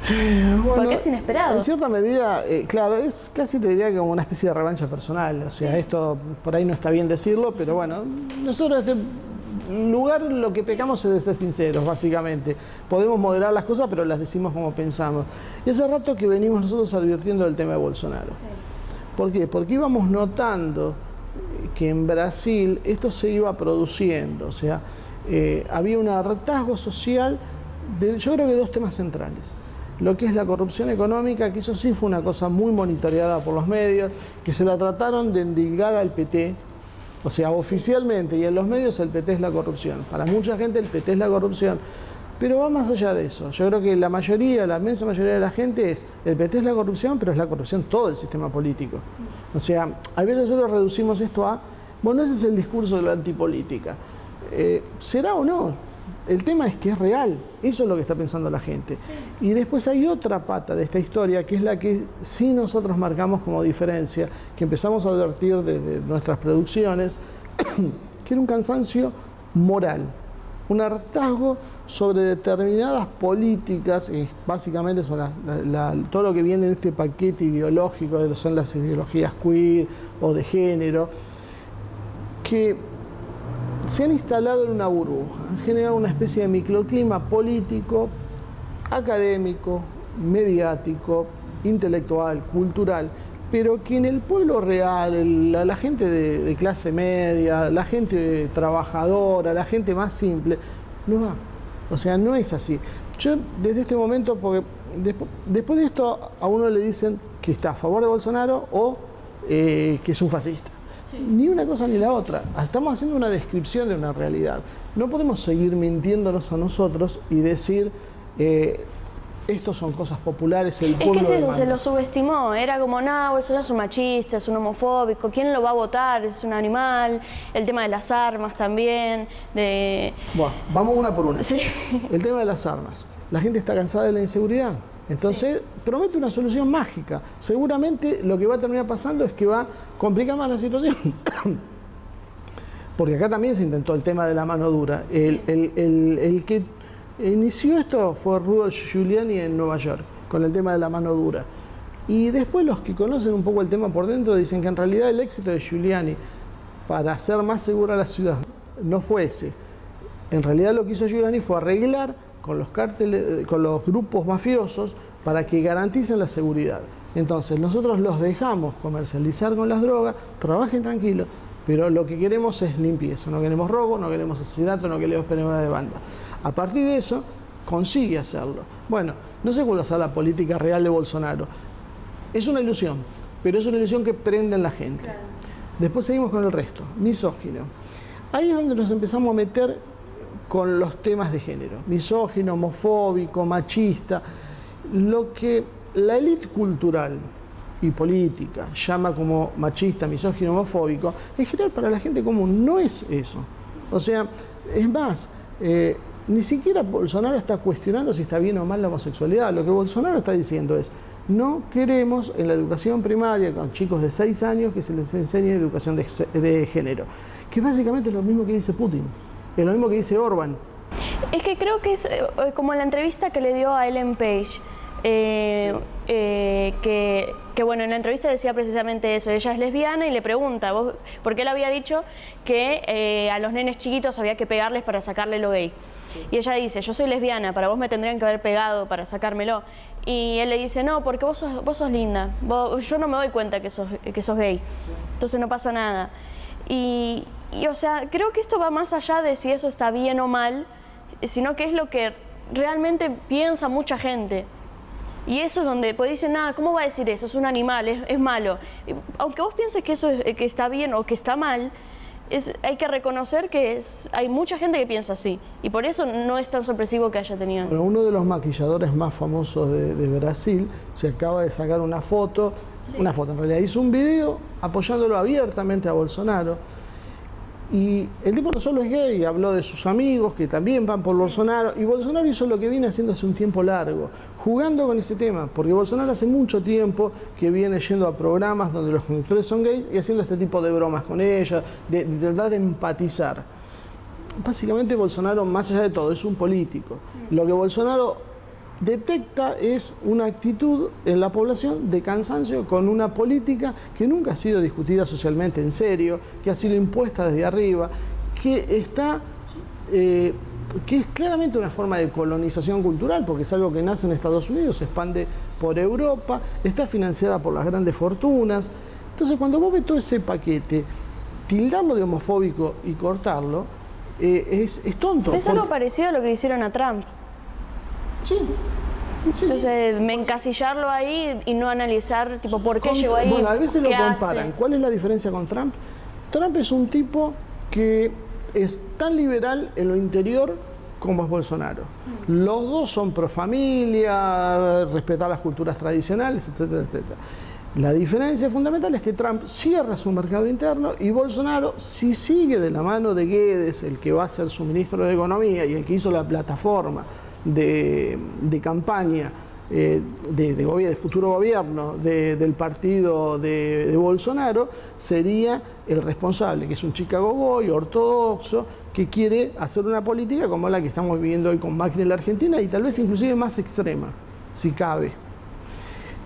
Bueno, porque es inesperado. En cierta medida, claro, es casi te diría como una especie de revancha personal. O sea, esto por ahí no está bien decirlo, pero bueno, nosotros en este lugar lo que pecamos es de ser sinceros, básicamente. Podemos moderar las cosas, pero las decimos como pensamos. Y hace rato que venimos nosotros advirtiendo del tema de Bolsonaro. Sí. ¿Por qué? Porque íbamos notando que en Brasil esto se iba produciendo. O sea, había un hartazgo social de, yo creo que dos temas centrales. Lo que es la corrupción económica, que eso sí fue una cosa muy monitoreada por los medios, que se la trataron de endilgar al PT, o sea, oficialmente y en los medios el PT es la corrupción. Para mucha gente el PT es la corrupción, pero va más allá de eso. Yo creo que la inmensa mayoría de la gente es, el PT es la corrupción, pero es la corrupción todo el sistema político. O sea, a veces nosotros reducimos esto a, bueno, ese es el discurso de la antipolítica. ¿Será o no? El tema es que es real, eso es lo que está pensando la gente. Sí. Y después hay otra pata de esta historia, que es la que sí nosotros marcamos como diferencia, que empezamos a advertir de nuestras producciones, que era un cansancio moral, un hartazgo sobre determinadas políticas, y básicamente son todo lo que viene en este paquete ideológico, son las ideologías queer o de género, que se han instalado en una burbuja, han generado una especie de microclima político, académico, mediático, intelectual, cultural, pero que en el pueblo real, la gente de clase media, la gente trabajadora, la gente más simple, no va. O sea, no es así. Yo desde este momento, porque después de esto a uno le dicen que está a favor de Bolsonaro o que es un fascista. Sí. Ni una cosa ni la otra. Estamos haciendo una descripción de una realidad. No podemos seguir mintiéndonos a nosotros y decir estos son cosas populares, el pueblo. Es que es eso, se lo subestimó. Era como, no, Bolsonaro es un machista, es un homofóbico, ¿quién lo va a votar? Es un animal. El tema de las armas también. Bueno, vamos una por una. Sí. El tema de las armas. La gente está cansada de la inseguridad. Entonces, promete una solución mágica. Seguramente lo que va a terminar pasando es que va a complicar más la situación. Porque acá también se intentó el tema de la mano dura. El que inició esto fue Rudolph Giuliani en Nueva York, con el tema de la mano dura. Y después los que conocen un poco el tema por dentro dicen que en realidad el éxito de Giuliani para hacer más segura la ciudad no fue ese. En realidad lo que hizo Giuliani fue arreglar con los cárteles, con los grupos mafiosos para que garanticen la seguridad. Entonces nosotros los dejamos comercializar con las drogas, trabajen tranquilos, pero lo que queremos es limpieza, no queremos robo, no queremos asesinato, no queremos pelea de banda. A partir de eso consigue hacerlo. Bueno, no sé cuál será la política real de Bolsonaro. Es una ilusión, pero es una ilusión que prende en la gente. Claro. Después seguimos con el resto, misógino. Ahí es donde nos empezamos a meter con los temas de género, misógino, homofóbico, machista, lo que la élite cultural y política llama como machista, misógino, homofóbico, en general para la gente común no es eso. O sea, es más, Ni siquiera Bolsonaro está cuestionando si está bien o mal la homosexualidad. Lo que Bolsonaro está diciendo es: no queremos en la educación primaria con chicos de 6 años que se les enseñe educación de género. Que básicamente es lo mismo que dice Putin, es lo mismo que dice Orbán. Es que creo que es como la entrevista que le dio a Ellen Page. Que bueno, en la entrevista decía precisamente eso. Ella es lesbiana y le pregunta, porque él había dicho que a los nenes chiquitos había que pegarles para sacarle lo gay. Sí. Y ella dice: yo soy lesbiana, para vos me tendrían que haber pegado para sacármelo. Y él le dice: no, porque vos sos linda, yo no me doy cuenta que sos gay, sí. Entonces no pasa nada. Y o sea, creo que esto va más allá de si eso está bien o mal, sino que es lo que realmente piensa mucha gente. Y eso es donde pues dicen: nada, ¿cómo va a decir eso? Es un animal, es malo. Aunque vos pienses que eso que está bien o que está mal, hay que reconocer que hay mucha gente que piensa así. Y por eso no es tan sorpresivo que haya tenido. Bueno, uno de los maquilladores más famosos de Brasil se acaba de sacar una foto, en realidad hizo un video apoyándolo abiertamente a Bolsonaro. Y el tipo no solo es gay, habló de sus amigos que también van por Bolsonaro, y Bolsonaro hizo lo que viene haciendo hace un tiempo largo, jugando con ese tema, porque Bolsonaro hace mucho tiempo que viene yendo a programas donde los conductores son gays y haciendo este tipo de bromas con ellos, de tratar de empatizar. Básicamente Bolsonaro, más allá de todo, es un político. Lo que Bolsonaro detecta es una actitud en la población de cansancio con una política que nunca ha sido discutida socialmente en serio, que ha sido impuesta desde arriba, que es claramente una forma de colonización cultural, porque es algo que nace en Estados Unidos, se expande por Europa, está financiada por las grandes fortunas. Entonces, cuando vos ves todo ese paquete, tildarlo de homofóbico y cortarlo, es tonto. Es algo parecido a lo que hicieron a Trump. Sí. Entonces, encasillarlo ahí y no analizar, tipo, por qué llegó ahí. Bueno, a veces lo comparan. ¿Cuál es la diferencia con Trump? Trump es un tipo que es tan liberal en lo interior como es Bolsonaro. Los dos son pro familia, respetar las culturas tradicionales, etcétera, etcétera. La diferencia fundamental es que Trump cierra su mercado interno y Bolsonaro, si sigue de la mano de Guedes, el que va a ser su ministro de Economía y el que hizo la plataforma de campaña de futuro gobierno del partido de Bolsonaro, sería el responsable, que es un Chicago Boy ortodoxo que quiere hacer una política como la que estamos viviendo hoy con Macri en la Argentina y tal vez inclusive más extrema, si cabe.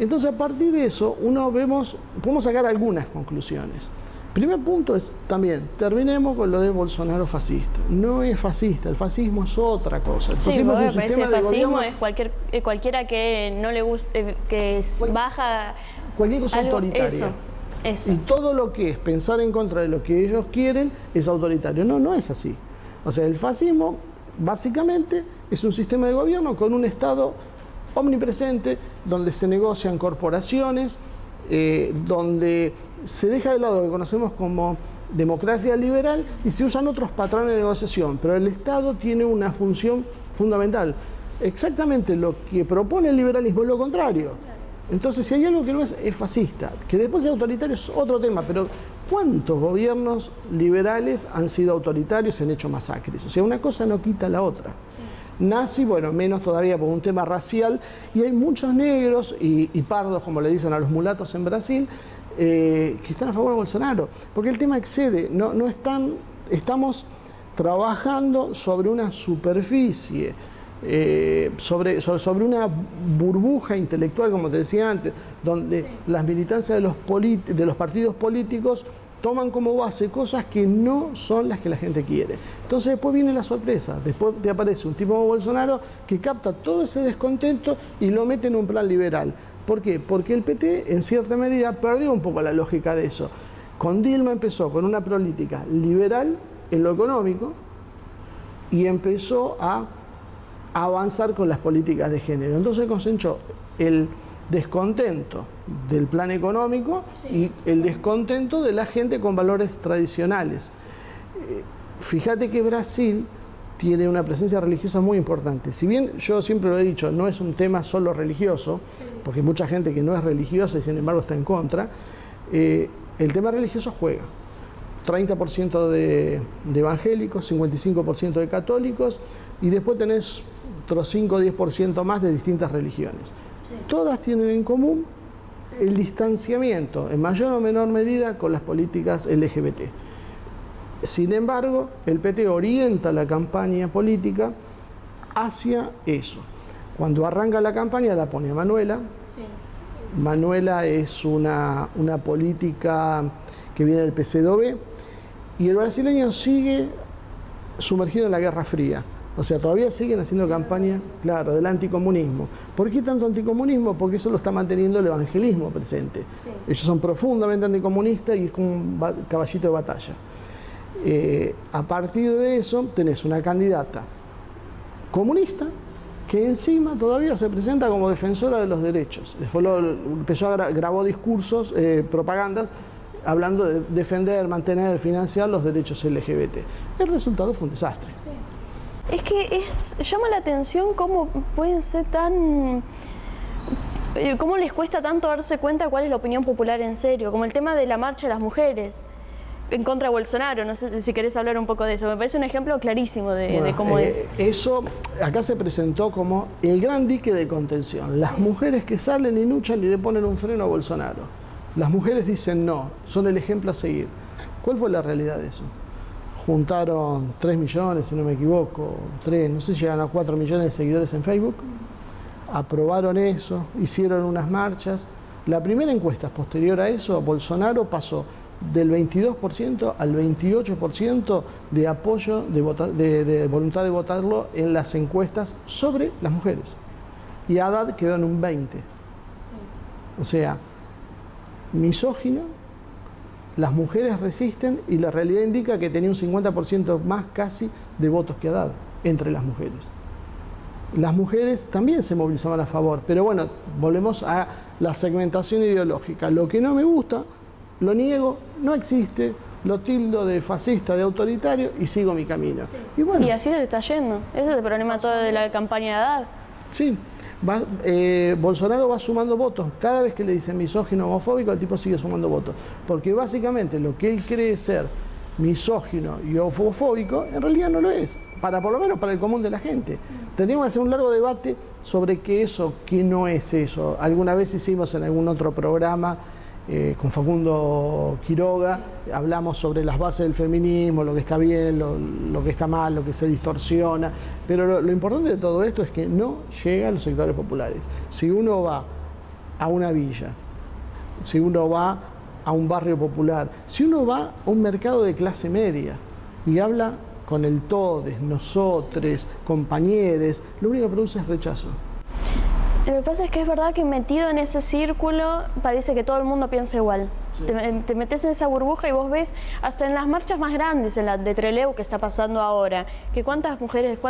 Entonces, a partir de eso, podemos sacar algunas conclusiones. Primer punto es también, terminemos con lo de Bolsonaro fascista. No es fascista, el fascismo es otra cosa. El fascismo es un sistema de fascismo gobierno, es cualquiera que no le guste, baja cualquier cosa algo, autoritaria. Eso. Y todo lo que es pensar en contra de lo que ellos quieren es autoritario. No es así. O sea, el fascismo básicamente es un sistema de gobierno con un Estado omnipresente, donde se negocian corporaciones, donde se deja de lado lo que conocemos como democracia liberal y se usan otros patrones de negociación, pero el Estado tiene una función fundamental. Exactamente lo que propone el liberalismo es lo contrario. Entonces, si hay algo que no es fascista, que después es autoritario es otro tema, pero ¿cuántos gobiernos liberales han sido autoritarios y han hecho masacres? O sea, una cosa no quita la otra. Sí. Nazi, bueno, menos todavía por un tema racial, y hay muchos negros y pardos, como le dicen a los mulatos en Brasil, que están a favor de Bolsonaro, porque el tema excede, estamos trabajando sobre una superficie, sobre una burbuja intelectual, como te decía antes, donde las militancias de los partidos políticos toman como base cosas que no son las que la gente quiere. Entonces después viene la sorpresa, después te aparece un tipo como Bolsonaro que capta todo ese descontento y lo mete en un plan liberal. ¿Por qué? Porque el PT en cierta medida perdió un poco la lógica de eso. Con Dilma empezó con una política liberal en lo económico y empezó a avanzar con las políticas de género. Entonces concentró el descontento del plan económico y el descontento de la gente con valores tradicionales. Fíjate que Brasil tiene una presencia religiosa muy importante. Si bien yo siempre lo he dicho, no es un tema solo religioso, porque hay mucha gente que no es religiosa y sin embargo está en contra, el tema religioso juega. 30% de evangélicos, 55% de católicos, y después tenés otros 5 o 10% más de distintas religiones. Sí. Todas tienen en común el distanciamiento, en mayor o menor medida, con las políticas LGBT. Sin embargo, el PT orienta la campaña política hacia eso. Cuando arranca la campaña la pone a Manuela. Sí. Manuela es una política que viene del PCdoB, y el brasileño sigue sumergido en la Guerra Fría. O sea, todavía siguen haciendo campaña, claro, del anticomunismo. ¿Por qué tanto anticomunismo? Porque eso lo está manteniendo el evangelismo presente. Sí. Ellos son profundamente anticomunistas y es como un caballito de batalla. A partir de eso tenés una candidata comunista que encima todavía se presenta como defensora de los derechos. Después grabó discursos, propagandas, hablando de defender, mantener, financiar los derechos LGBT. El resultado fue un desastre. Sí. Es que llama la atención cómo pueden ser tan... cómo les cuesta tanto darse cuenta cuál es la opinión popular en serio, como el tema de la marcha de las mujeres en contra de Bolsonaro. No sé si querés hablar un poco de eso. Me parece un ejemplo clarísimo de cómo es. Eso acá se presentó como el gran dique de contención. Las mujeres que salen y luchan y le ponen un freno a Bolsonaro. Las mujeres dicen no, son el ejemplo a seguir. ¿Cuál fue la realidad de eso? Juntaron 3 millones, si no me equivoco, 3, no sé si llegan a 4 millones de seguidores en Facebook. Aprobaron eso, hicieron unas marchas. La primera encuesta posterior a eso, Bolsonaro pasó del 22% al 28% de apoyo, de voluntad de votarlo en las encuestas sobre las mujeres. Y Haddad quedó en un 20%. Sí. O sea, misógino, las mujeres resisten, y la realidad indica que tenía un 50% más casi de votos que Haddad entre las mujeres. Las mujeres también se movilizaban a favor, pero bueno, volvemos a la segmentación ideológica. Lo que no me gusta, lo niego, no existe, lo tildo de fascista, de autoritario, y sigo mi camino. Sí. Y así les está yendo. Ese es el problema todo de la campaña de Haddad. Sí. Bolsonaro va sumando votos. Cada vez que le dicen misógino, homofóbico, el tipo sigue sumando votos. Porque básicamente lo que él cree ser misógino y homofóbico, en realidad no lo es. Por lo menos para el común de la gente. Tendríamos que hacer un largo debate sobre qué es o qué no es eso. Alguna vez hicimos en algún otro programa con Facundo Quiroga, hablamos sobre las bases del feminismo, lo que está bien, lo que está mal, lo que se distorsiona, pero lo importante de todo esto es que no llega a los sectores populares. Si uno va a una villa, si uno va a un barrio popular, si uno va a un mercado de clase media y habla con el todes, nosotres, compañeros, lo único que produce es rechazo. Lo que pasa es que es verdad que metido en ese círculo parece que todo el mundo piensa igual. Sí. Te metes en esa burbuja y vos ves hasta en las marchas más grandes, en la de Trelew que está pasando ahora, que cuántas mujeres,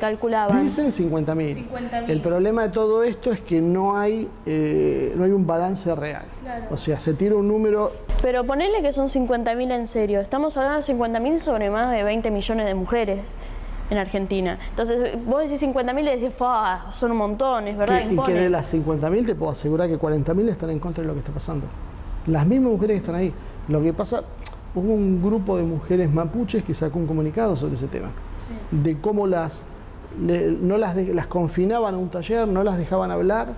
calculaban. Dicen 50.000. El problema de todo esto es que no hay un balance real. Claro. O sea, se tira un número... Pero ponele que son 50.000 en serio. Estamos hablando de 50.000 sobre más de 20 millones de mujeres en Argentina. Entonces, vos decís 50.000 y decís, son un montón, es verdad. Y que de las 50.000 te puedo asegurar que 40.000 están en contra de lo que está pasando. Las mismas mujeres que están ahí. Lo que pasa, hubo un grupo de mujeres mapuches que sacó un comunicado sobre ese tema. Sí. De cómo las confinaban a un taller, no las dejaban hablar,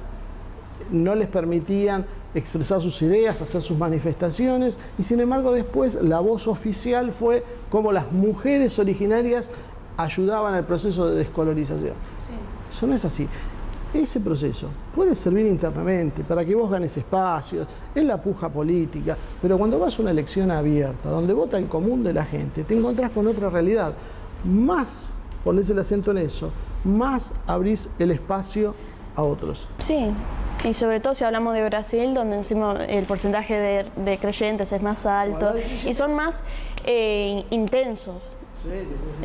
no les permitían expresar sus ideas, hacer sus manifestaciones, y sin embargo después la voz oficial fue cómo las mujeres originarias ayudaban al proceso de descolonización. Sí. Eso no es así. Ese proceso puede servir internamente para que vos ganes espacios en la puja política, pero cuando vas a una elección abierta, donde vota el común de la gente, te encontrás con otra realidad. Más ponés el acento en eso, más abrís el espacio a otros. Sí, y sobre todo si hablamos de Brasil, donde encima el porcentaje de creyentes es más alto y son más intensos. Sí.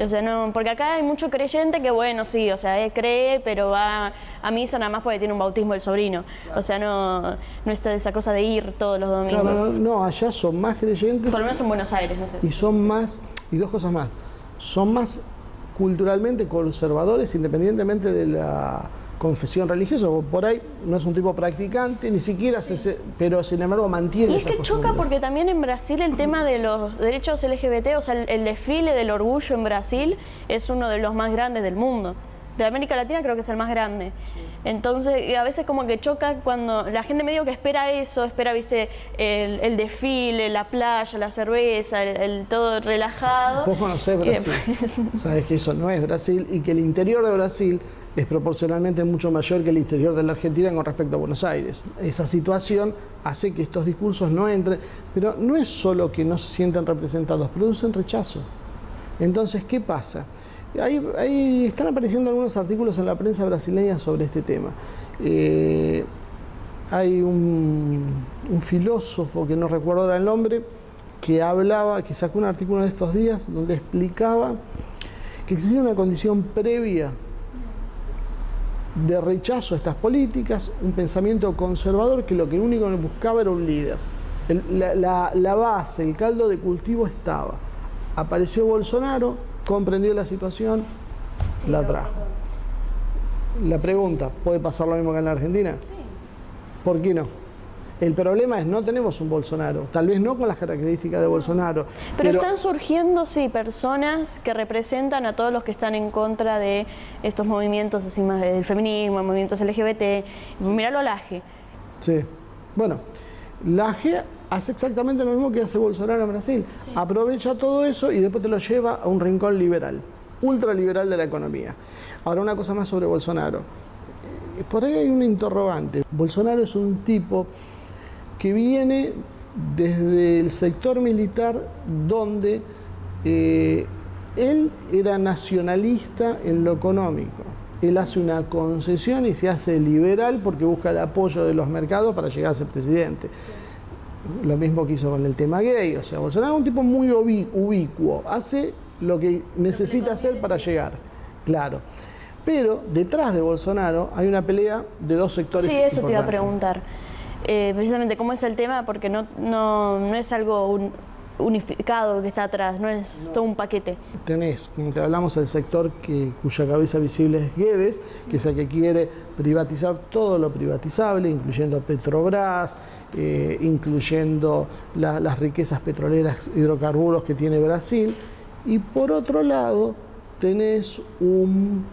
O sea, no, porque acá hay mucho creyente que, bueno, sí, o sea, cree, pero va a misa nada más porque tiene un bautismo del sobrino. Claro. O sea, no está esa cosa de ir todos los domingos. Claro, no, allá son más creyentes. Por lo menos en Buenos Aires, no sé. Y son más, y dos cosas más, son más culturalmente conservadores, independientemente de la confesión religiosa, o por ahí no es un tipo practicante, ni siquiera pero sin embargo mantiene. Y es que choca porque también en Brasil el tema de los derechos LGBT, o sea, el desfile del orgullo en Brasil es uno de los más grandes del mundo. De América Latina creo que es el más grande. Entonces, a veces como que choca cuando la gente medio que espera eso, espera, viste, el desfile, la playa, la cerveza, el todo relajado. Vos conocés Brasil, sabes que eso no es Brasil y que el interior de Brasil es proporcionalmente mucho mayor que el interior de la Argentina con respecto a Buenos Aires. Esa situación hace que estos discursos no entren, pero no es solo que no se sienten representados, producen rechazo. Entonces, ¿qué pasa? Ahí están apareciendo algunos artículos en la prensa brasileña sobre este tema. Hay un filósofo, que no recuerdo ahora el nombre, que sacó un artículo en estos días donde explicaba que existía una condición previa de rechazo a estas políticas, un pensamiento conservador que lo único que buscaba era un líder. La base, el caldo de cultivo estaba. Apareció Bolsonaro, comprendió la situación, la trajo. La pregunta, ¿puede pasar lo mismo que en la Argentina? Sí. ¿Por qué no? El problema es, no tenemos un Bolsonaro, tal vez no con las características de Bolsonaro. Pero están surgiendo, sí, personas que representan a todos los que están en contra de estos movimientos así más del feminismo, movimientos LGBT. Míralo a Laje. Sí, bueno, Laje hace exactamente lo mismo que hace Bolsonaro en Brasil. Sí. Aprovecha todo eso y después te lo lleva a un rincón liberal, ultraliberal de la economía. Ahora, una cosa más sobre Bolsonaro. Por ahí hay un interrogante. Bolsonaro es un tipo que viene desde el sector militar donde él era nacionalista en lo económico. Él hace una concesión y se hace liberal porque busca el apoyo de los mercados para llegar a ser presidente. Lo mismo que hizo con el tema gay. O sea, Bolsonaro es un tipo muy ubicuo. Hace lo que necesita hacer para llegar. Claro. Pero detrás de Bolsonaro hay una pelea de dos sectores importantes. Sí, eso te iba a preguntar. Precisamente cómo es el tema, porque no es algo unificado que está atrás, no es todo un paquete. Tenés, como te hablamos, el sector cuya cabeza visible es Guedes, que es el que quiere privatizar todo lo privatizable, incluyendo Petrobras, incluyendo las riquezas petroleras, hidrocarburos que tiene Brasil. Y por otro lado, tenés un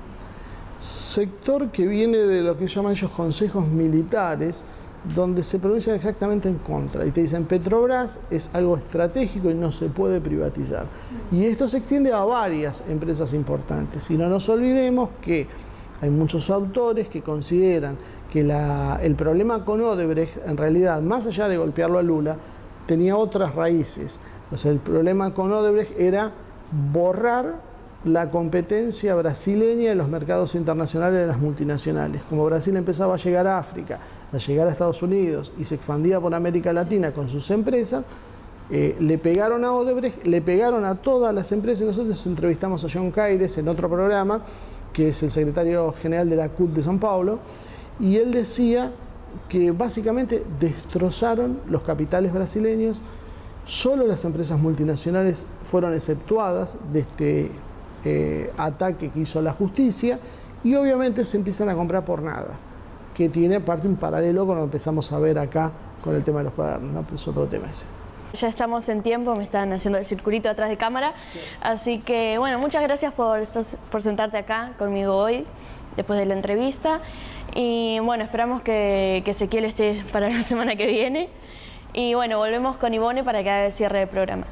sector que viene de lo que llaman ellos consejos militares, donde se pronuncian exactamente en contra y te dicen Petrobras es algo estratégico y no se puede privatizar. Y esto se extiende a varias empresas importantes. Y no nos olvidemos que hay muchos autores que consideran que el problema con Odebrecht, en realidad, más allá de golpearlo a Lula, tenía otras raíces. O sea, el problema con Odebrecht era borrar la competencia brasileña en los mercados internacionales de las multinacionales. Como Brasil empezaba a llegar a África, a llegar a Estados Unidos y se expandía por América Latina con sus empresas, le pegaron a Odebrecht, le pegaron a todas las empresas. Nosotros entrevistamos a John Caires en otro programa, que es el secretario general de la CUT de São Paulo, y él decía que básicamente destrozaron los capitales brasileños. Solo las empresas multinacionales fueron exceptuadas de este ataque que hizo la justicia, y obviamente se empiezan a comprar por nada, que tiene aparte un paralelo con lo que empezamos a ver acá con el tema de los cuadernos, ¿no? Pero es otro tema ese. Ya estamos en tiempo, me están haciendo el circulito atrás de cámara, sí. Así que bueno, muchas gracias por sentarte acá conmigo hoy, después de la entrevista, y bueno, esperamos que Ezequiel esté para la semana que viene, y bueno, volvemos con Ivone para que haga el cierre del programa.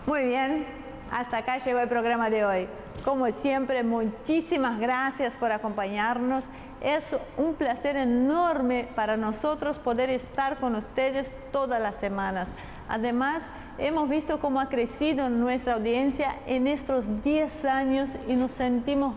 Muy bien. Hasta acá llegó el programa de hoy. Como siempre, muchísimas gracias por acompañarnos. Es un placer enorme para nosotros poder estar con ustedes todas las semanas. Además, hemos visto cómo ha crecido nuestra audiencia en estos 10 años y nos sentimos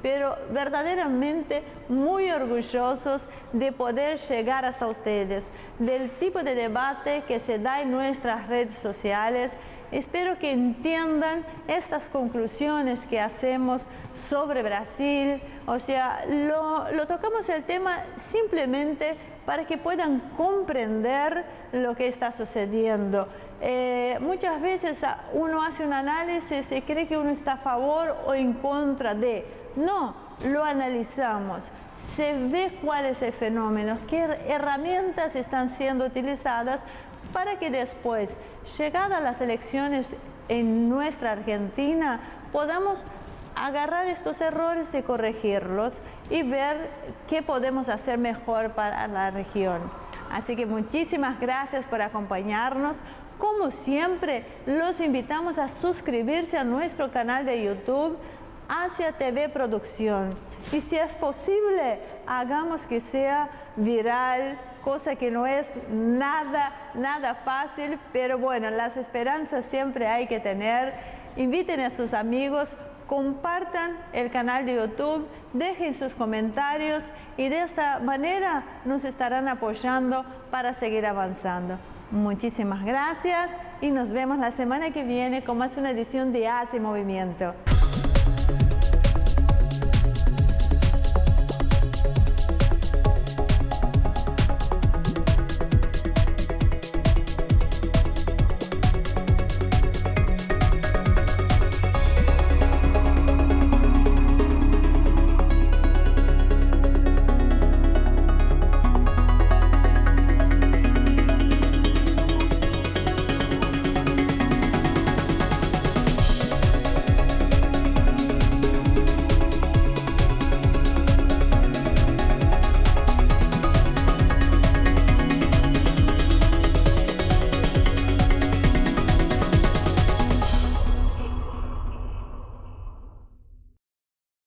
pero verdaderamente muy orgullosos de poder llegar hasta ustedes, del tipo de debate que se da en nuestras redes sociales, espero que entiendan estas conclusiones que hacemos sobre Brasil. O sea, lo tocamos el tema simplemente para que puedan comprender lo que está sucediendo. Muchas veces uno hace un análisis y cree que uno está a favor o en contra de. No, lo analizamos, se ve cuál es el fenómeno, qué herramientas están siendo utilizadas para que después, llegadas las elecciones en nuestra Argentina, podamos agarrar estos errores y corregirlos y ver qué podemos hacer mejor para la región. Así que muchísimas gracias por acompañarnos. Como siempre, los invitamos a suscribirse a nuestro canal de YouTube, Asia TV Producción. Y si es posible, hagamos que sea viral, cosa que no es nada fácil, pero bueno, las esperanzas siempre hay que tener. Inviten a sus amigos, compartan el canal de YouTube, dejen sus comentarios y de esta manera nos estarán apoyando para seguir avanzando. Muchísimas gracias y nos vemos la semana que viene con más una edición de Asia en Movimiento.